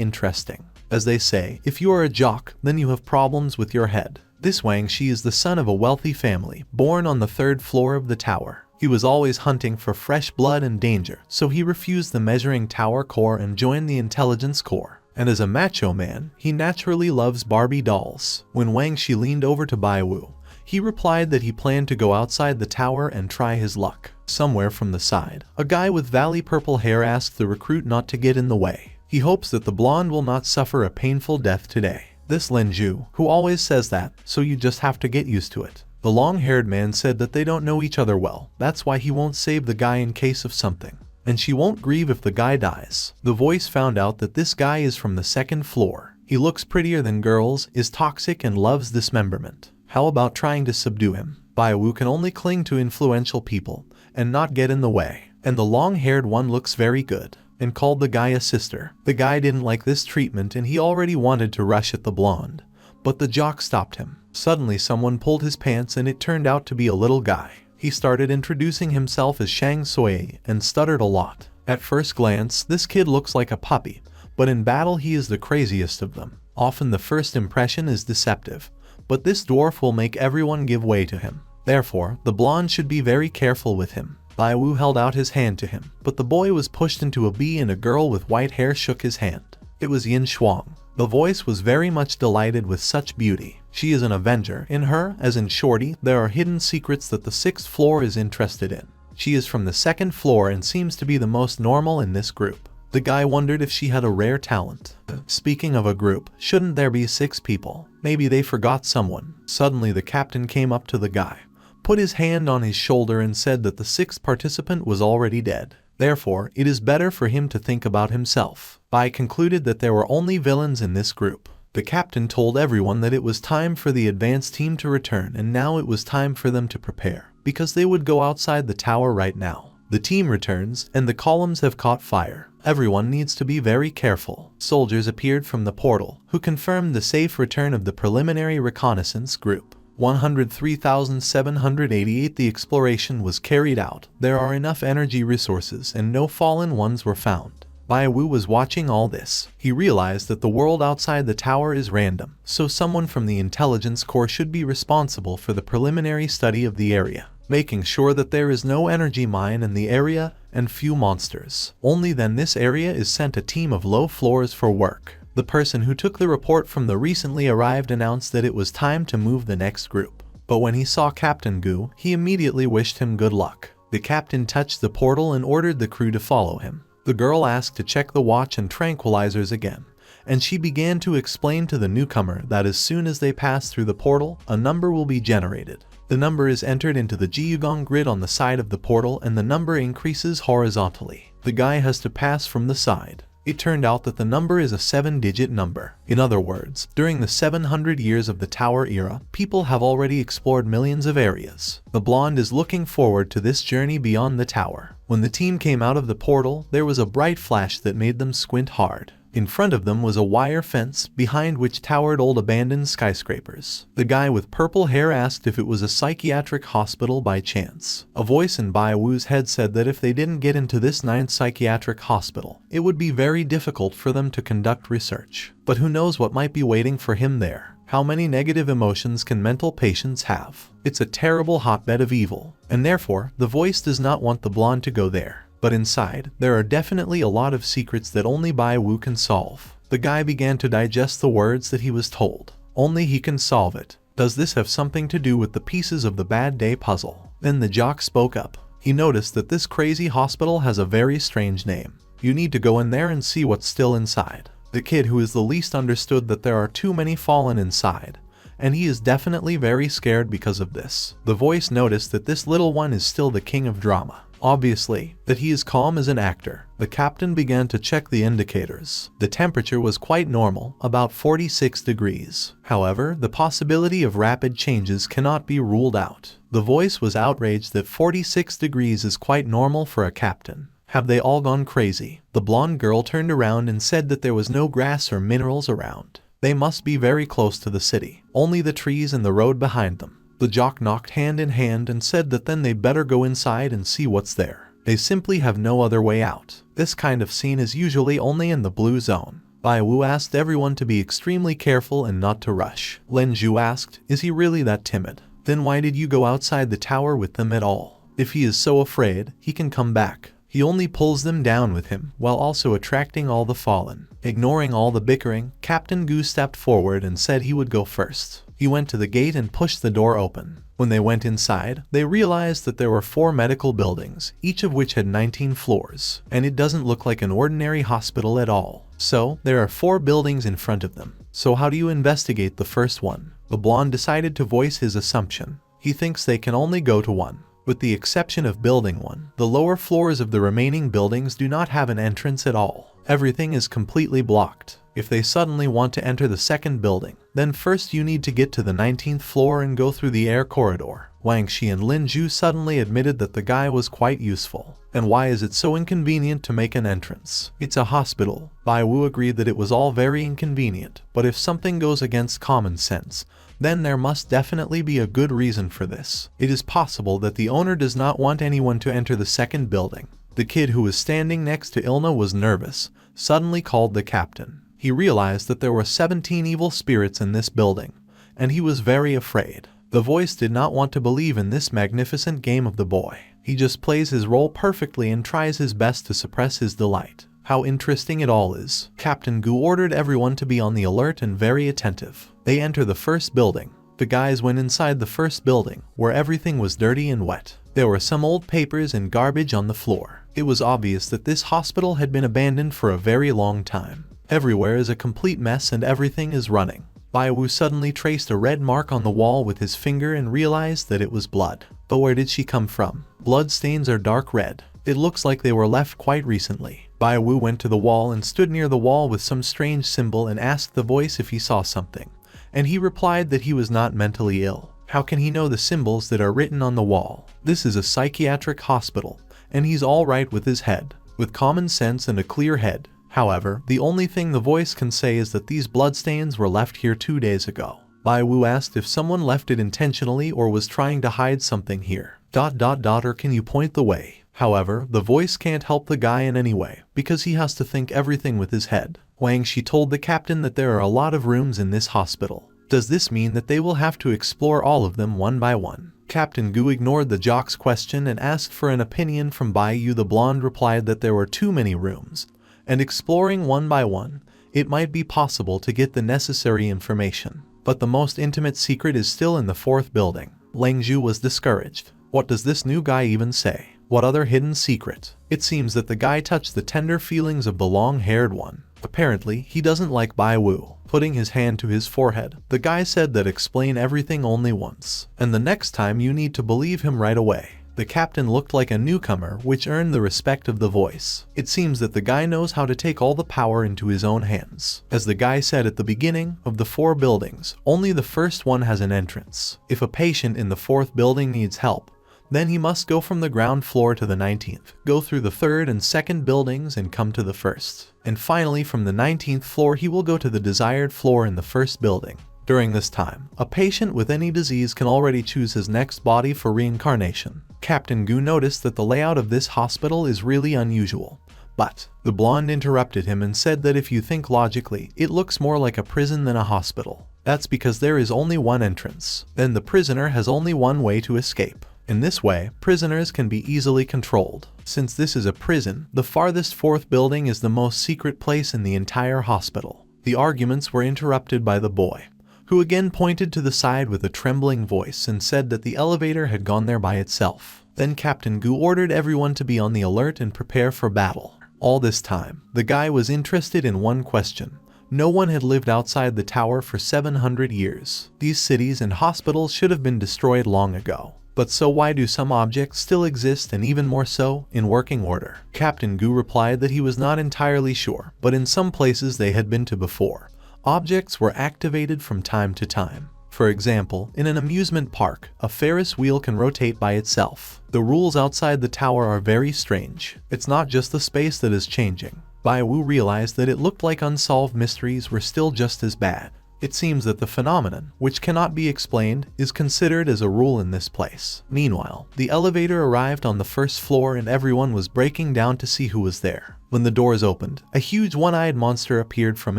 interesting. As they say, if you are a jock, then you have problems with your head. This Wang Shi is the son of a wealthy family, born on the 3rd floor of the tower. He was always hunting for fresh blood and danger, so he refused the measuring tower corps and joined the intelligence corps. And as a macho man, he naturally loves Barbie dolls. When Wang Shi leaned over to Baiwu, he replied that he planned to go outside the tower and try his luck. Somewhere from the side, a guy with valley purple hair asked the recruit not to get in the way. He hopes that the blonde will not suffer a painful death today. This Linju, who always says that, so you just have to get used to it. The long-haired man said that they don't know each other well, that's why he won't save the guy in case of something. And she won't grieve if the guy dies. The voice found out that this guy is from the 2nd floor. He looks prettier than girls, is toxic and loves dismemberment. How about trying to subdue him? Baiwu can only cling to influential people and not get in the way. And the long-haired one looks very good, and called the guy a sister. The guy didn't like this treatment and he already wanted to rush at the blonde, but the jock stopped him. Suddenly someone pulled his pants and it turned out to be a little guy. He started introducing himself as Shang Sui and stuttered a lot. At first glance, this kid looks like a puppy, but in battle he is the craziest of them. Often the first impression is deceptive, but this dwarf will make everyone give way to him. Therefore, the blonde should be very careful with him. Bai Wu held out his hand to him, but the boy was pushed into a bee and a girl with white hair shook his hand. It was Yin Shuang. The voice was very much delighted with such beauty. She is an avenger. In her, as in Shorty, there are hidden secrets that the 6th floor is interested in. She is from the 2nd floor and seems to be the most normal in this group. The guy wondered if she had a rare talent. Speaking of a group, shouldn't there be 6 people? Maybe they forgot someone. Suddenly the captain came up to the guy, put his hand on his shoulder and said that the 6th participant was already dead. Therefore, it is better for him to think about himself. Bai concluded that there were only villains in this group. The captain told everyone that it was time for the advance team to return and now it was time for them to prepare, because they would go outside the tower right now. The team returns, and the columns have caught fire. Everyone needs to be very careful. Soldiers appeared from the portal, who confirmed the safe return of the preliminary reconnaissance group. 103,788 The exploration was carried out. There are enough energy resources and no fallen ones were found. Bai Wu was watching all this. He realized that the world outside the tower is random, so someone from the intelligence corps should be responsible for the preliminary study of the area, making sure that there is no energy mine in the area and few monsters. Only then this area is sent a team of low floors for work. The person who took the report from the recently arrived announced that it was time to move the next group. But when he saw Captain Gu, he immediately wished him good luck. The captain touched the portal and ordered the crew to follow him. The girl asked to check the watch and tranquilizers again, and she began to explain to the newcomer that as soon as they pass through the portal, a number will be generated. The number is entered into the Jiyugong grid on the side of the portal and the number increases horizontally. The guy has to pass from the side. It turned out that the number is a 7-digit number. In other words, during the 700 years of the Tower era, people have already explored millions of areas. The blonde is looking forward to this journey beyond the tower. When the team came out of the portal, there was a bright flash that made them squint hard. In front of them was a wire fence, behind which towered old abandoned skyscrapers. The guy with purple hair asked if it was a psychiatric hospital by chance. A voice in Bai Wu's head said that if they didn't get into this 9th psychiatric hospital, it would be very difficult for them to conduct research. But who knows what might be waiting for him there? How many negative emotions can mental patients have? It's a terrible hotbed of evil, and therefore, the voice does not want the blonde to go there. But inside, there are definitely a lot of secrets that only Bai Wu can solve. The guy began to digest the words that he was told. Only he can solve it. Does this have something to do with the pieces of the bad day puzzle? Then the jock spoke up. He noticed that this crazy hospital has a very strange name. You need to go in there and see what's still inside. The kid who is the least understood that there are too many fallen inside, and he is definitely very scared because of this. The voice noticed that this little one is still the king of drama. Obviously, that he is calm as an actor. The captain began to check the indicators. The temperature was quite normal, about 46 degrees. However, the possibility of rapid changes cannot be ruled out. The voice was outraged that 46 degrees is quite normal for a captain. Have they all gone crazy? The blonde girl turned around and said that there was no grass or minerals around. They must be very close to the city. Only the trees and the road behind them. The jock knocked hand in hand and said that then they better go inside and see what's there. They simply have no other way out. This kind of scene is usually only in the blue zone. Bai Wu asked everyone to be extremely careful and not to rush. Lin Zhu asked, is he really that timid? Then why did you go outside the tower with them at all? If he is so afraid, he can come back. He only pulls them down with him, while also attracting all the fallen. Ignoring all the bickering, Captain Gu stepped forward and said he would go first. He went to the gate and pushed the door open. When they went inside, they realized that there were 4 medical buildings, each of which had 19 floors, and it doesn't look like an ordinary hospital at all. So, there are 4 buildings in front of them. So how do you investigate the first one? The blonde decided to voice his assumption. He thinks they can only go to one. With the exception of building 1, the lower floors of the remaining buildings do not have an entrance at all. Everything is completely blocked. If they suddenly want to enter the second building, then first you need to get to the 19th floor and go through the air corridor. Wang Shi and Lin Zhu suddenly admitted that the guy was quite useful. And why is it so inconvenient to make an entrance? It's a hospital. Bai Wu agreed that it was all very inconvenient, but if something goes against common sense, then there must definitely be a good reason for this. It is possible that the owner does not want anyone to enter the second building. The kid who was standing next to Ilna was nervous, suddenly called the captain. He realized that there were 17 evil spirits in this building, and he was very afraid. The voice did not want to believe in this magnificent game of the boy. He just plays his role perfectly and tries his best to suppress his delight. How interesting it all is. Captain Gu ordered everyone to be on the alert and very attentive. They enter the first building. The guys went inside the first building, where everything was dirty and wet. There were some old papers and garbage on the floor. It was obvious that this hospital had been abandoned for a very long time. Everywhere is a complete mess and everything is running. Bai-Wu suddenly traced a red mark on the wall with his finger and realized that it was blood. But where did she come from? Blood stains are dark red. It looks like they were left quite recently. Bai-Wu went to the wall and stood near the wall with some strange symbol and asked the voice if he saw something. And he replied that he was not mentally ill. How can he know the symbols that are written on the wall? This is a psychiatric hospital, and he's all right with his head, with common sense and a clear head. However, the only thing the voice can say is that these bloodstains were left here 2 days ago. Bai-Wu asked if someone left it intentionally or was trying to hide something here. Or can you point the way? However, the voice can't help the guy in any way, because he has to think everything with his head. Wang Shi told the captain that there are a lot of rooms in this hospital. Does this mean that they will have to explore all of them one by one? Captain Gu ignored the jock's question and asked for an opinion from Bai-Yu. The blonde replied that there were too many rooms, and exploring one by one, it might be possible to get the necessary information. But the most intimate secret is still in the 4th building. Lang Zhu was discouraged. What does this new guy even say? What other hidden secret? It seems that the guy touched the tender feelings of the long-haired one. Apparently, he doesn't like Bai-Wu. Putting his hand to his forehead, the guy said that explain everything only once, and the next time you need to believe him right away. The captain looked like a newcomer, which earned the respect of the voice. It seems that the guy knows how to take all the power into his own hands. As the guy said at the beginning, of the 4 buildings, only the first one has an entrance. If a patient in the 4th building needs help, then he must go from the ground floor to the 19th, go through the 3rd and 2nd buildings and come to the 1st. And finally from the 19th floor he will go to the desired floor in the 1st building. During this time, a patient with any disease can already choose his next body for reincarnation. Captain Gu noticed that the layout of this hospital is really unusual. But the blonde interrupted him and said that if you think logically, it looks more like a prison than a hospital. That's because there is only one entrance. Then the prisoner has only one way to escape. In this way, prisoners can be easily controlled. Since this is a prison, the farthest 4th building is the most secret place in the entire hospital. The arguments were interrupted by the boy, who again pointed to the side with a trembling voice and said that the elevator had gone there by itself. Then Captain Gu ordered everyone to be on the alert and prepare for battle. All this time, the guy was interested in one question. No one had lived outside the tower for 700 years. These cities and hospitals should have been destroyed long ago. But so why do some objects still exist, and even more so, in working order? Captain Gu replied that he was not entirely sure, but in some places they had been to before, objects were activated from time to time. For example, in an amusement park, a Ferris wheel can rotate by itself. The rules outside the tower are very strange. It's not just the space that is changing. Bai-Wu realized that it looked like unsolved mysteries were still just as bad. It seems that the phenomenon, which cannot be explained, is considered as a rule in this place. Meanwhile, the elevator arrived on the 1st floor and everyone was breaking down to see who was there. When the doors opened, a huge one-eyed monster appeared from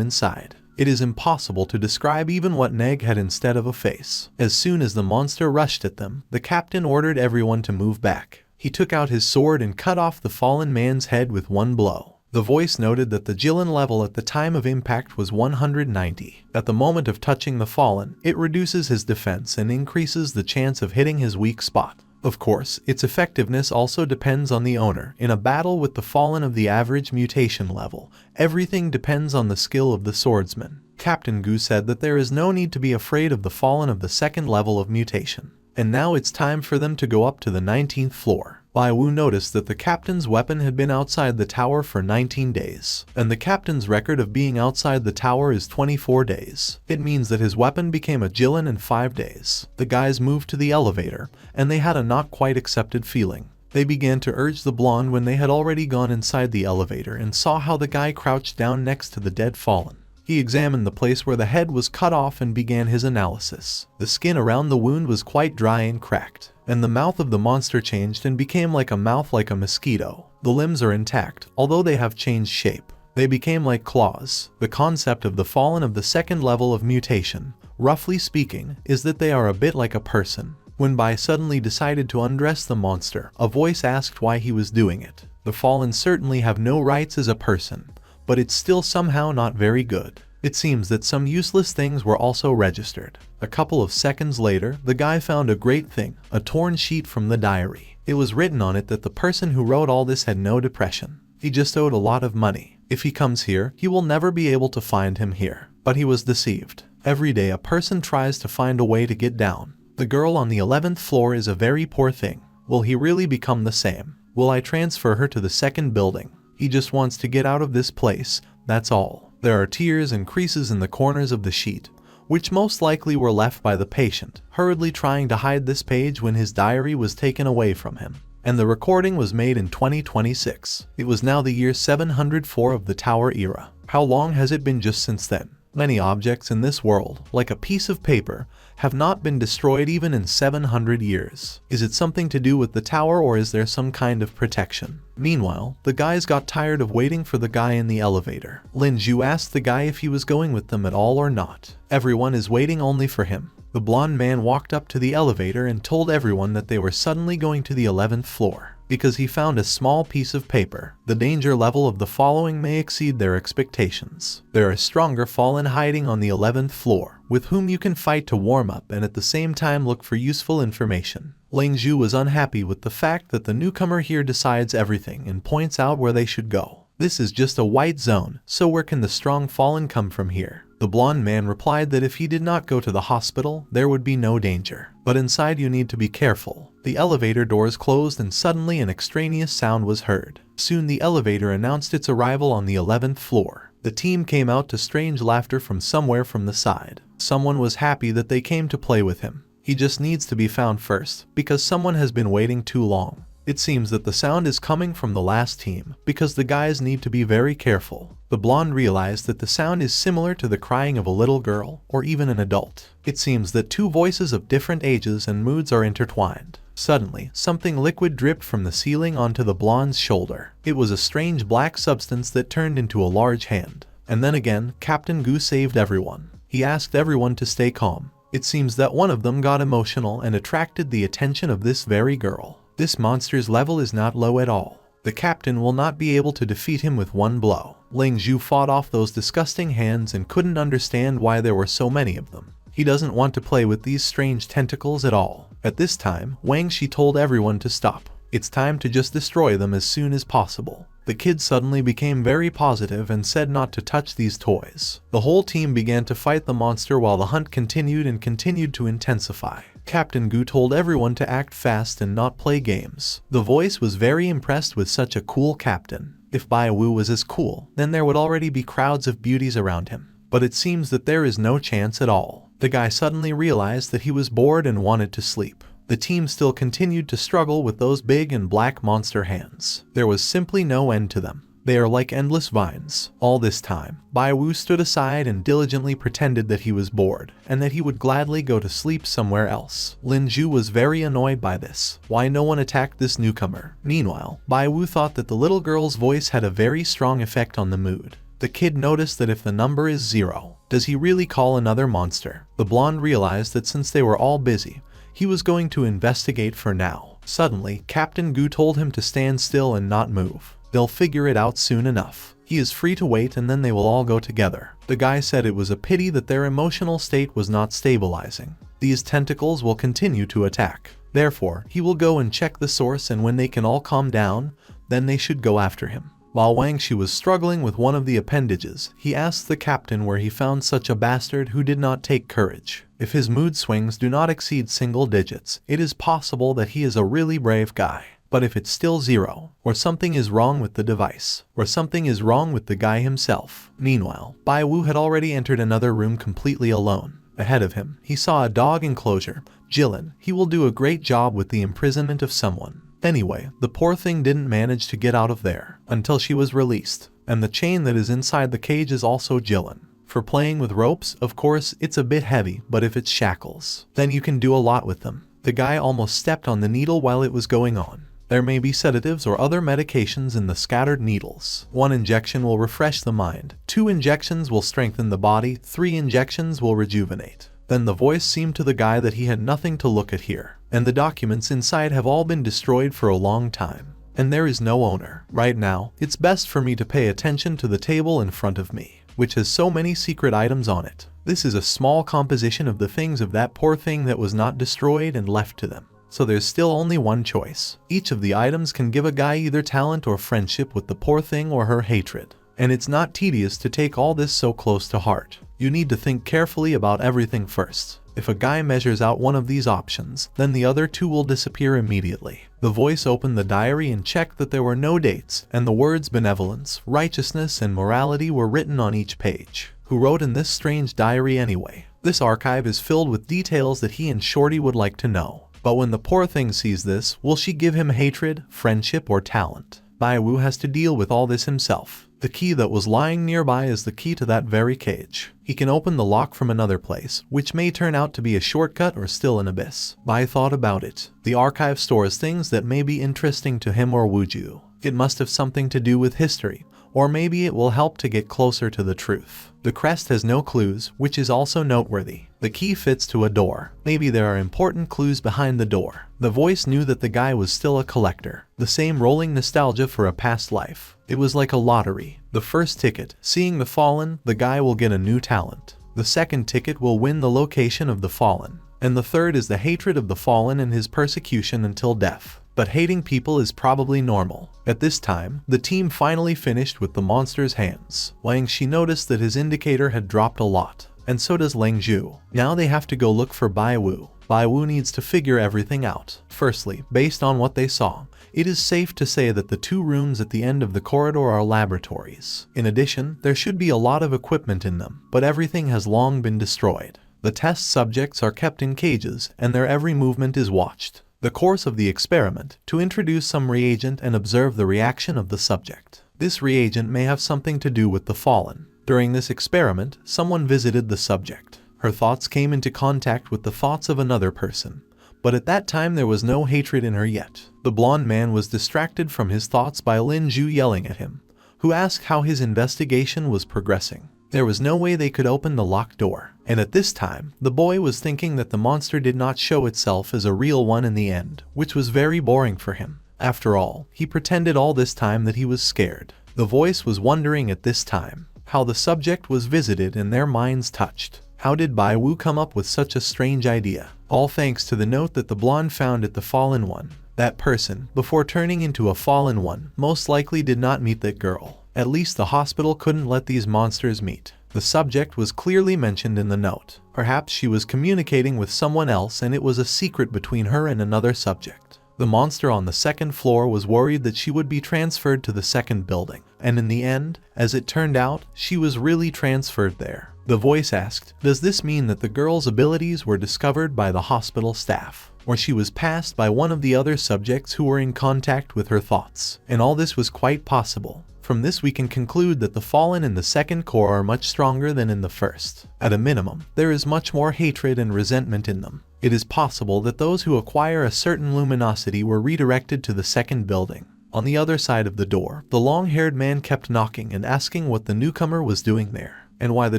inside. It is impossible to describe even what Neg had instead of a face. As soon as the monster rushed at them, the captain ordered everyone to move back. He took out his sword and cut off the fallen man's head with one blow. The voice noted that the Jilin level at the time of impact was 190. At the moment of touching the fallen, it reduces his defense and increases the chance of hitting his weak spot. Of course, its effectiveness also depends on the owner. In a battle with the fallen of the average mutation level, everything depends on the skill of the swordsman. Captain Gu said that there is no need to be afraid of the fallen of the 2nd level of mutation. And now it's time for them to go up to the 19th floor. Bai-Wu noticed that the captain's weapon had been outside the tower for 19 days, and the captain's record of being outside the tower is 24 days. It means that his weapon became a Jilin in 5 days. The guys moved to the elevator, and they had a not quite accepted feeling. They began to urge the blonde when they had already gone inside the elevator and saw how the guy crouched down next to the dead fallen. He examined the place where the head was cut off and began his analysis. The skin around the wound was quite dry and cracked, and the mouth of the monster changed and became like a mouth like a mosquito. The limbs are intact, although they have changed shape. They became like claws. The concept of the fallen of the second level of mutation, roughly speaking, is that they are a bit like a person. When Bai suddenly decided to undress the monster, a voice asked why he was doing it. The fallen certainly have no rights as a person, but it's still somehow not very good. It seems that some useless things were also registered. A couple of seconds later, the guy found a great thing, a torn sheet from the diary. It was written on it that the person who wrote all this had no depression. He just owed a lot of money. If he comes here, he will never be able to find him here. But he was deceived. Every day a person tries to find a way to get down. The girl on the 11th floor is a very poor thing. Will he really become the same? Will I transfer her to the second building? He just wants to get out of this place, that's all. There are tears and creases in the corners of the sheet, which most likely were left by the patient, hurriedly trying to hide this page when his diary was taken away from him. And the recording was made in 2026. It was now the year 704 of the Tower era. How long has it been just since then? Many objects in this world, like a piece of paper, have not been destroyed even in 700 years. Is it something to do with the tower, or is there some kind of protection? Meanwhile, the guys got tired of waiting for the guy in the elevator. Lin Zhu asked the guy if he was going with them at all or not. Everyone is waiting only for him. The blonde man walked up to the elevator and told everyone that they were suddenly going to the 11th floor because he found a small piece of paper. The danger level of the following may exceed their expectations. There are stronger fallen hiding on the 11th floor, with whom you can fight to warm up and at the same time look for useful information. Ling Zhu was unhappy with the fact that the newcomer here decides everything and points out where they should go. This is just a white zone, so where can the strong fallen come from here? The blonde man replied that if he did not go to the hospital, there would be no danger. But inside you need to be careful. The elevator doors closed and suddenly an extraneous sound was heard. Soon the elevator announced its arrival on the 11th floor. The team came out to strange laughter from somewhere from the side. Someone was happy that they came to play with him. He just needs to be found first, because someone has been waiting too long. It seems that the sound is coming from the last team, because the guys need to be very careful. The blonde realized that the sound is similar to the crying of a little girl, or even an adult. It seems that two voices of different ages and moods are intertwined. Suddenly, something liquid dripped from the ceiling onto the blonde's shoulder. It was a strange black substance that turned into a large hand. And then again, Captain Gu saved everyone. He asked everyone to stay calm. It seems that one of them got emotional and attracted the attention of this very girl. This monster's level is not low at all. The captain will not be able to defeat him with one blow. Ling Zhu fought off those disgusting hands and couldn't understand why there were so many of them. He doesn't want to play with these strange tentacles at all. At this time, Wang Shi told everyone to stop. It's time to just destroy them as soon as possible. The kid suddenly became very positive and said not to touch these toys. The whole team began to fight the monster while the hunt continued and continued to intensify. Captain Gu told everyone to act fast and not play games. The voice was very impressed with such a cool captain. If Bai Wu was as cool, then there would already be crowds of beauties around him. But it seems that there is no chance at all. The guy suddenly realized that he was bored and wanted to sleep. The team still continued to struggle with those big and black monster hands. There was simply no end to them. They are like endless vines. All this time, Bai Wu stood aside and diligently pretended that he was bored, and that he would gladly go to sleep somewhere else. Lin Zhu was very annoyed by this. Why no one attacked this newcomer? Meanwhile, Bai Wu thought that the little girl's voice had a very strong effect on the mood. The kid noticed that if the number is 0, does he really call another monster? The blonde realized that since they were all busy, he was going to investigate for now. Suddenly, Captain Gu told him to stand still and not move. They'll figure it out soon enough. He is free to wait and then they will all go together. The guy said it was a pity that their emotional state was not stabilizing. These tentacles will continue to attack. Therefore, he will go and check the source, and when they can all calm down, then they should go after him. While Wang Shi was struggling with one of the appendages, he asked the captain where he found such a bastard who did not take courage. If his mood swings do not exceed single digits, it is possible that he is a really brave guy. But if it's still 0, or something is wrong with the device, or something is wrong with the guy himself. Meanwhile, Bai Wu had already entered another room completely alone. Ahead of him, he saw a dog enclosure. Jilin, he will do a great job with the imprisonment of someone. Anyway, the poor thing didn't manage to get out of there until she was released. And the chain that is inside the cage is also Jilin. For playing with ropes, of course, it's a bit heavy, but if it's shackles, then you can do a lot with them. The guy almost stepped on the needle while it was going on. There may be sedatives or other medications in the scattered needles. 1 injection will refresh the mind, 2 injections will strengthen the body, 3 injections will rejuvenate. Then the voice seemed to the guy that he had nothing to look at here, and the documents inside have all been destroyed for a long time. And there is no owner. Right now, it's best for me to pay attention to the table in front of me, which has so many secret items on it. This is a small composition of the things of that poor thing that was not destroyed and left to them. So there's still only one choice. Each of the items can give a guy either talent or friendship with the poor thing or her hatred. And it's not tedious to take all this so close to heart. You need to think carefully about everything first. If a guy measures out one of these options, then the other 2 will disappear immediately. The voice opened the diary and checked that there were no dates, and the words benevolence, righteousness, and morality were written on each page. Who wrote in this strange diary anyway? This archive is filled with details that he and Shorty would like to know. But when the poor thing sees this, will she give him hatred, friendship, or talent? Baiwu has to deal with all this himself. The key that was lying nearby is the key to that very cage. He can open the lock from another place, which may turn out to be a shortcut or still an abyss. Bai thought about it. The archive stores things that may be interesting to him or Wuju. It must have something to do with history, or maybe it will help to get closer to the truth. The crest has no clues, which is also noteworthy. The key fits to a door. Maybe there are important clues behind the door. The voice knew that the guy was still a collector. The same rolling nostalgia for a past life. It was like a lottery. The first ticket, seeing the fallen, the guy will get a new talent. The second ticket will win the location of the fallen. And the third is the hatred of the fallen and his persecution until death. But hating people is probably normal. At this time, the team finally finished with the monster's hands. Wang Shi noticed that his indicator had dropped a lot, and so does Leng Zhu. Now they have to go look for Bai Wu. Bai Wu needs to figure everything out. Firstly, based on what they saw, it is safe to say that the 2 rooms at the end of the corridor are laboratories. In addition, there should be a lot of equipment in them, but everything has long been destroyed. The test subjects are kept in cages, and their every movement is watched. The course of the experiment, to introduce some reagent and observe the reaction of the subject. This reagent may have something to do with the fallen. During this experiment, someone visited the subject. Her thoughts came into contact with the thoughts of another person, but at that time there was no hatred in her yet. The blonde man was distracted from his thoughts by Lin Zhu yelling at him, who asked how his investigation was progressing. There was no way they could open the locked door, and at this time, the boy was thinking that the monster did not show itself as a real one in the end, which was very boring for him. After all, he pretended all this time that he was scared. The voice was wondering at this time how the subject was visited and their minds touched. How did Bai Wu come up with such a strange idea? All thanks to the note that the blonde found at the fallen one. That person, before turning into a fallen one, most likely did not meet that girl. At least the hospital couldn't let these monsters meet. The subject was clearly mentioned in the note. Perhaps she was communicating with someone else and it was a secret between her and another subject. The monster on the 2nd floor was worried that she would be transferred to the 2nd building. And in the end, as it turned out, she was really transferred there. The voice asked, does this mean that the girl's abilities were discovered by the hospital staff? Or she was passed by one of the other subjects who were in contact with her thoughts? And all this was quite possible. From this we can conclude that the fallen in the 2nd core are much stronger than in the 1st. At a minimum, there is much more hatred and resentment in them. It is possible that those who acquire a certain luminosity were redirected to the 2nd building. On the other side of the door, the long-haired man kept knocking and asking what the newcomer was doing there, and why the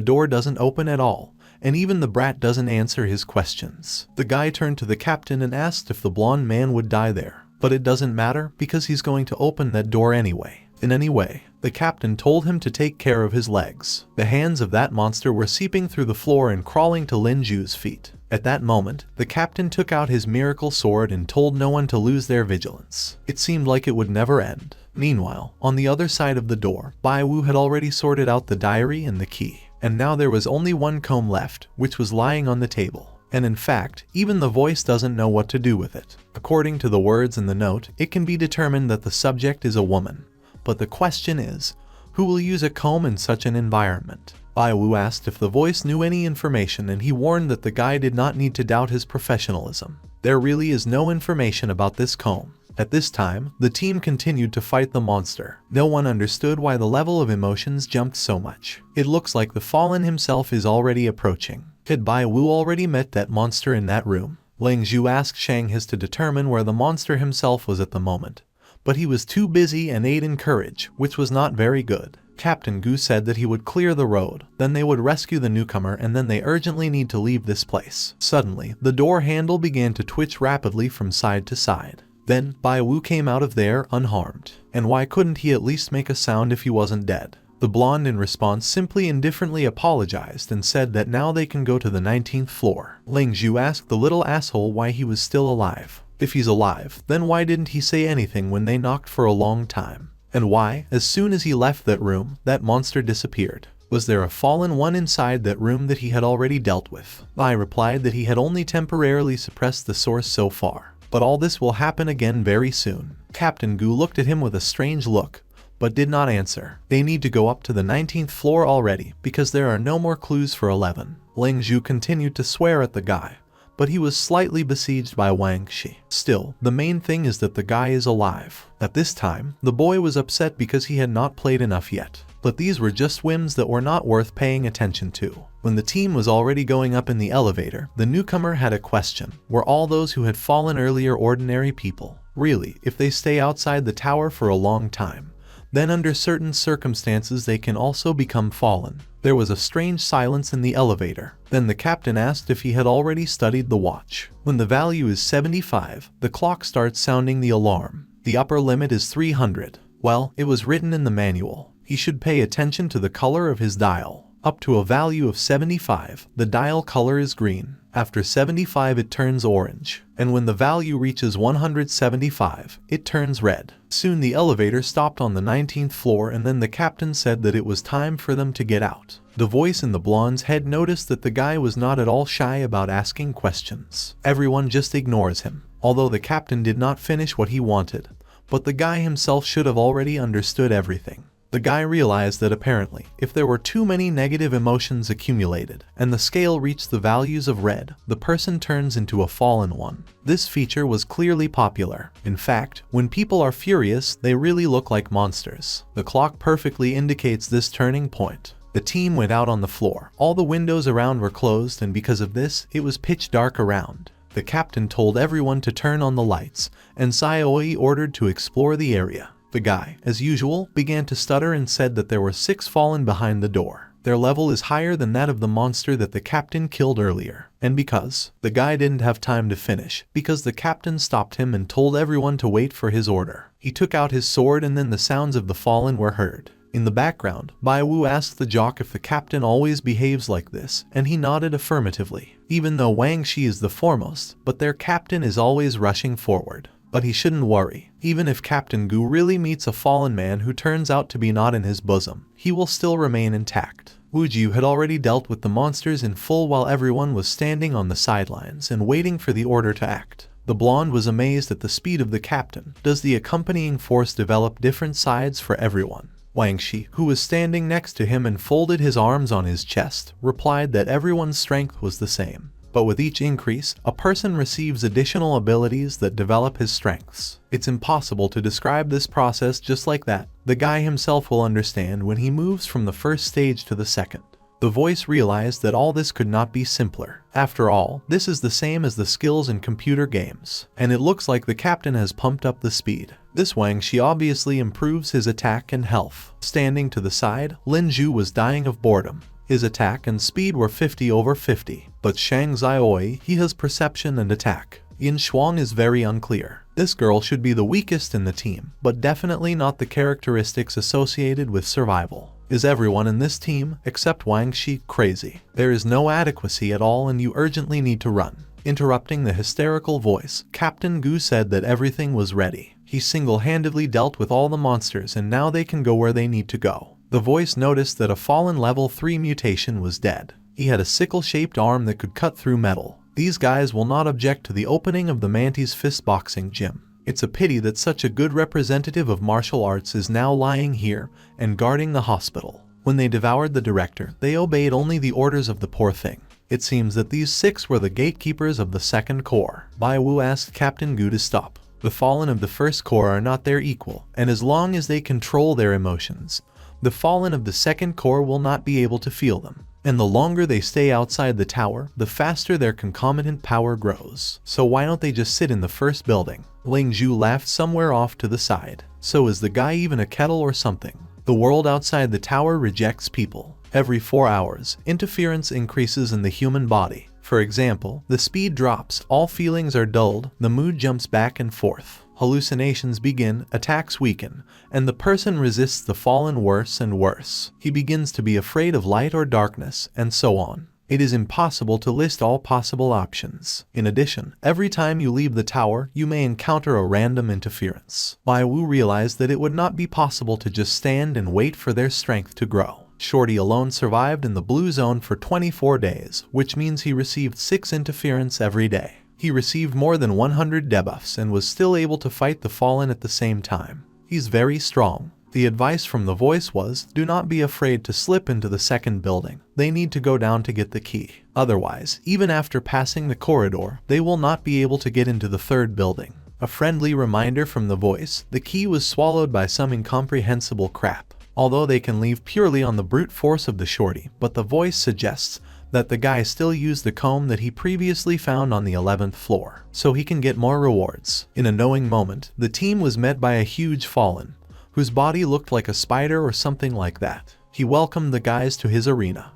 door doesn't open at all, and even the brat doesn't answer his questions. The guy turned to the captain and asked if the blonde man would die there, but it doesn't matter because he's going to open that door anyway. In any way, the captain told him to take care of his legs. The hands of that monster were seeping through the floor and crawling to Lin Zhu's feet. At that moment, the captain took out his miracle sword and told no one to lose their vigilance. It seemed like it would never end. Meanwhile, on the other side of the door, Bai Wu had already sorted out the diary and the key. And now there was only one comb left, which was lying on the table. And in fact, even the voice doesn't know what to do with it. According to the words in the note, it can be determined that the subject is a woman. But the question is, who will use a comb in such an environment? Bai Wu asked if the voice knew any information and he warned that the guy did not need to doubt his professionalism. There really is no information about this comb. At this time, the team continued to fight the monster. No one understood why the level of emotions jumped so much. It looks like the fallen himself is already approaching. Had Bai Wu already met that monster in that room? Leng Zhu asked Shang His to determine where the monster himself was at the moment. but he was too busy and ate in courage, which was not very good. Captain Gu said that he would clear the road, then they would rescue the newcomer, and then they urgently need to leave this place. Suddenly, the door handle began to twitch rapidly from side to side. Then, Bai Wu came out of there unharmed. And why couldn't he at least make a sound if he wasn't dead? The blonde in response simply indifferently apologized and said that now they can go to the 19th floor. Ling Zhu asked the little asshole why he was still alive. If he's alive, then why didn't he say anything when they knocked for a long time? And why, as soon as he left that room, that monster disappeared? Was there a fallen one inside that room that he had already dealt with? I replied that he had only temporarily suppressed the source so far, but all this will happen again very soon. Captain Gu looked at him with a strange look, but did not answer. They need to go up to the 19th floor already, because there are no more clues for 11. Ling Zhu continued to swear at the guy, but he was slightly besieged by Wang Shi. Still, the main thing is that the guy is alive. At this time, the boy was upset because he had not played enough yet. But these were just whims that were not worth paying attention to. When the team was already going up in the elevator, the newcomer had a question. Were all those who had fallen earlier ordinary people? Really, if they stay outside the tower for a long time, then under certain circumstances they can also become fallen. There was a strange silence in the elevator. Then the captain asked if he had already studied the watch. When the value is 75, the clock starts sounding the alarm. The upper limit is 300. Well, it was written in the manual. He should pay attention to the color of his dial. Up to a value of 75, the dial color is green. After 75 it turns orange, and when the value reaches 175, it turns red. Soon the elevator stopped on the 19th floor, and then the captain said that it was time for them to get out. The voice in the blonde's head noticed that the guy was not at all shy about asking questions. Everyone just ignores him, although the captain did not finish what he wanted, but the guy himself should have already understood everything. The guy realized that apparently, if there were too many negative emotions accumulated, and the scale reached the values of red, the person turns into a fallen one. This feature was clearly popular. In fact, when people are furious, they really look like monsters. The clock perfectly indicates this turning point. The team went out on the floor. All the windows around were closed, and because of this, it was pitch dark around. The captain told everyone to turn on the lights, and Sayoi ordered to explore the area. The guy, as usual, began to stutter and said that there were 6 fallen behind the door. Their level is higher than that of the monster that the captain killed earlier. And because the guy didn't have time to finish, because the captain stopped him and told everyone to wait for his order. He took out his sword, and then the sounds of the fallen were heard. In the background, Bai Wu asked the jock if the captain always behaves like this, and he nodded affirmatively. Even though Wang Shi is the foremost, but their captain is always rushing forward. But he shouldn't worry. Even if Captain Gu really meets a fallen man who turns out to be not in his bosom, he will still remain intact. Wu Jiu had already dealt with the monsters in full while everyone was standing on the sidelines and waiting for the order to act. The blonde was amazed at the speed of the captain. Does the accompanying force develop different sides for everyone? Wang Shi, who was standing next to him and folded his arms on his chest, replied that everyone's strength was the same. But with each increase, a person receives additional abilities that develop his strengths. It's impossible to describe this process just like that. The guy himself will understand when he moves from the first stage to the second. The voice realized that all this could not be simpler. After all, this is the same as the skills in computer games, and it looks like the captain has pumped up the speed. This Wang Shi obviously improves his attack and health. Standing to the side, Lin Zhu was dying of boredom. His attack and speed were 50/50, but Shang Xiaoi, he has perception and attack. Yin Shuang is very unclear. This girl should be the weakest in the team, but definitely not the characteristics associated with survival. Is everyone in this team, except Wang Shi, crazy? There is no adequacy at all, and you urgently need to run. Interrupting the hysterical voice, Captain Gu said that everything was ready. He single-handedly dealt with all the monsters, and now they can go where they need to go. The voice noticed that a fallen level 3 mutation was dead. He had a sickle-shaped arm that could cut through metal. These guys will not object to the opening of the Mantis fist boxing gym. It's a pity that such a good representative of martial arts is now lying here and guarding the hospital. When they devoured the director, they obeyed only the orders of the poor thing. It seems that these 6 were the gatekeepers of the second corps. Bai Wu asked Captain Gu to stop. The fallen of the first corps are not their equal, and as long as they control their emotions, the fallen of the second corps will not be able to feel them. And the longer they stay outside the tower, the faster their concomitant power grows. So why don't they just sit in the first building? Ling Zhu laughed somewhere off to the side. So is the guy even a kettle or something? The world outside the tower rejects people. Every 4 hours, interference increases in the human body. For example, the speed drops, all feelings are dulled, the mood jumps back and forth. Hallucinations begin, attacks weaken, and the person resists the fallen worse and worse. He begins to be afraid of light or darkness, and so on. It is impossible to list all possible options. In addition, every time you leave the tower, you may encounter a random interference. Bai Wu realized that it would not be possible to just stand and wait for their strength to grow. Shorty alone survived in the blue zone for 24 days, which means he received 6 interference every day. He received more than 100 debuffs and was still able to fight the fallen at the same time. He's very strong. The advice from the voice was, do not be afraid to slip into the second building. They need to go down to get the key. Otherwise, even after passing the corridor, they will not be able to get into the third building. A friendly reminder from the voice, the key was swallowed by some incomprehensible crap. Although they can leave purely on the brute force of the shorty, but the voice suggests that the guy still used the comb that he previously found on the 11th floor, so he can get more rewards. In a knowing moment, the team was met by a huge fallen, whose body looked like a spider or something like that. He welcomed the guys to his arena.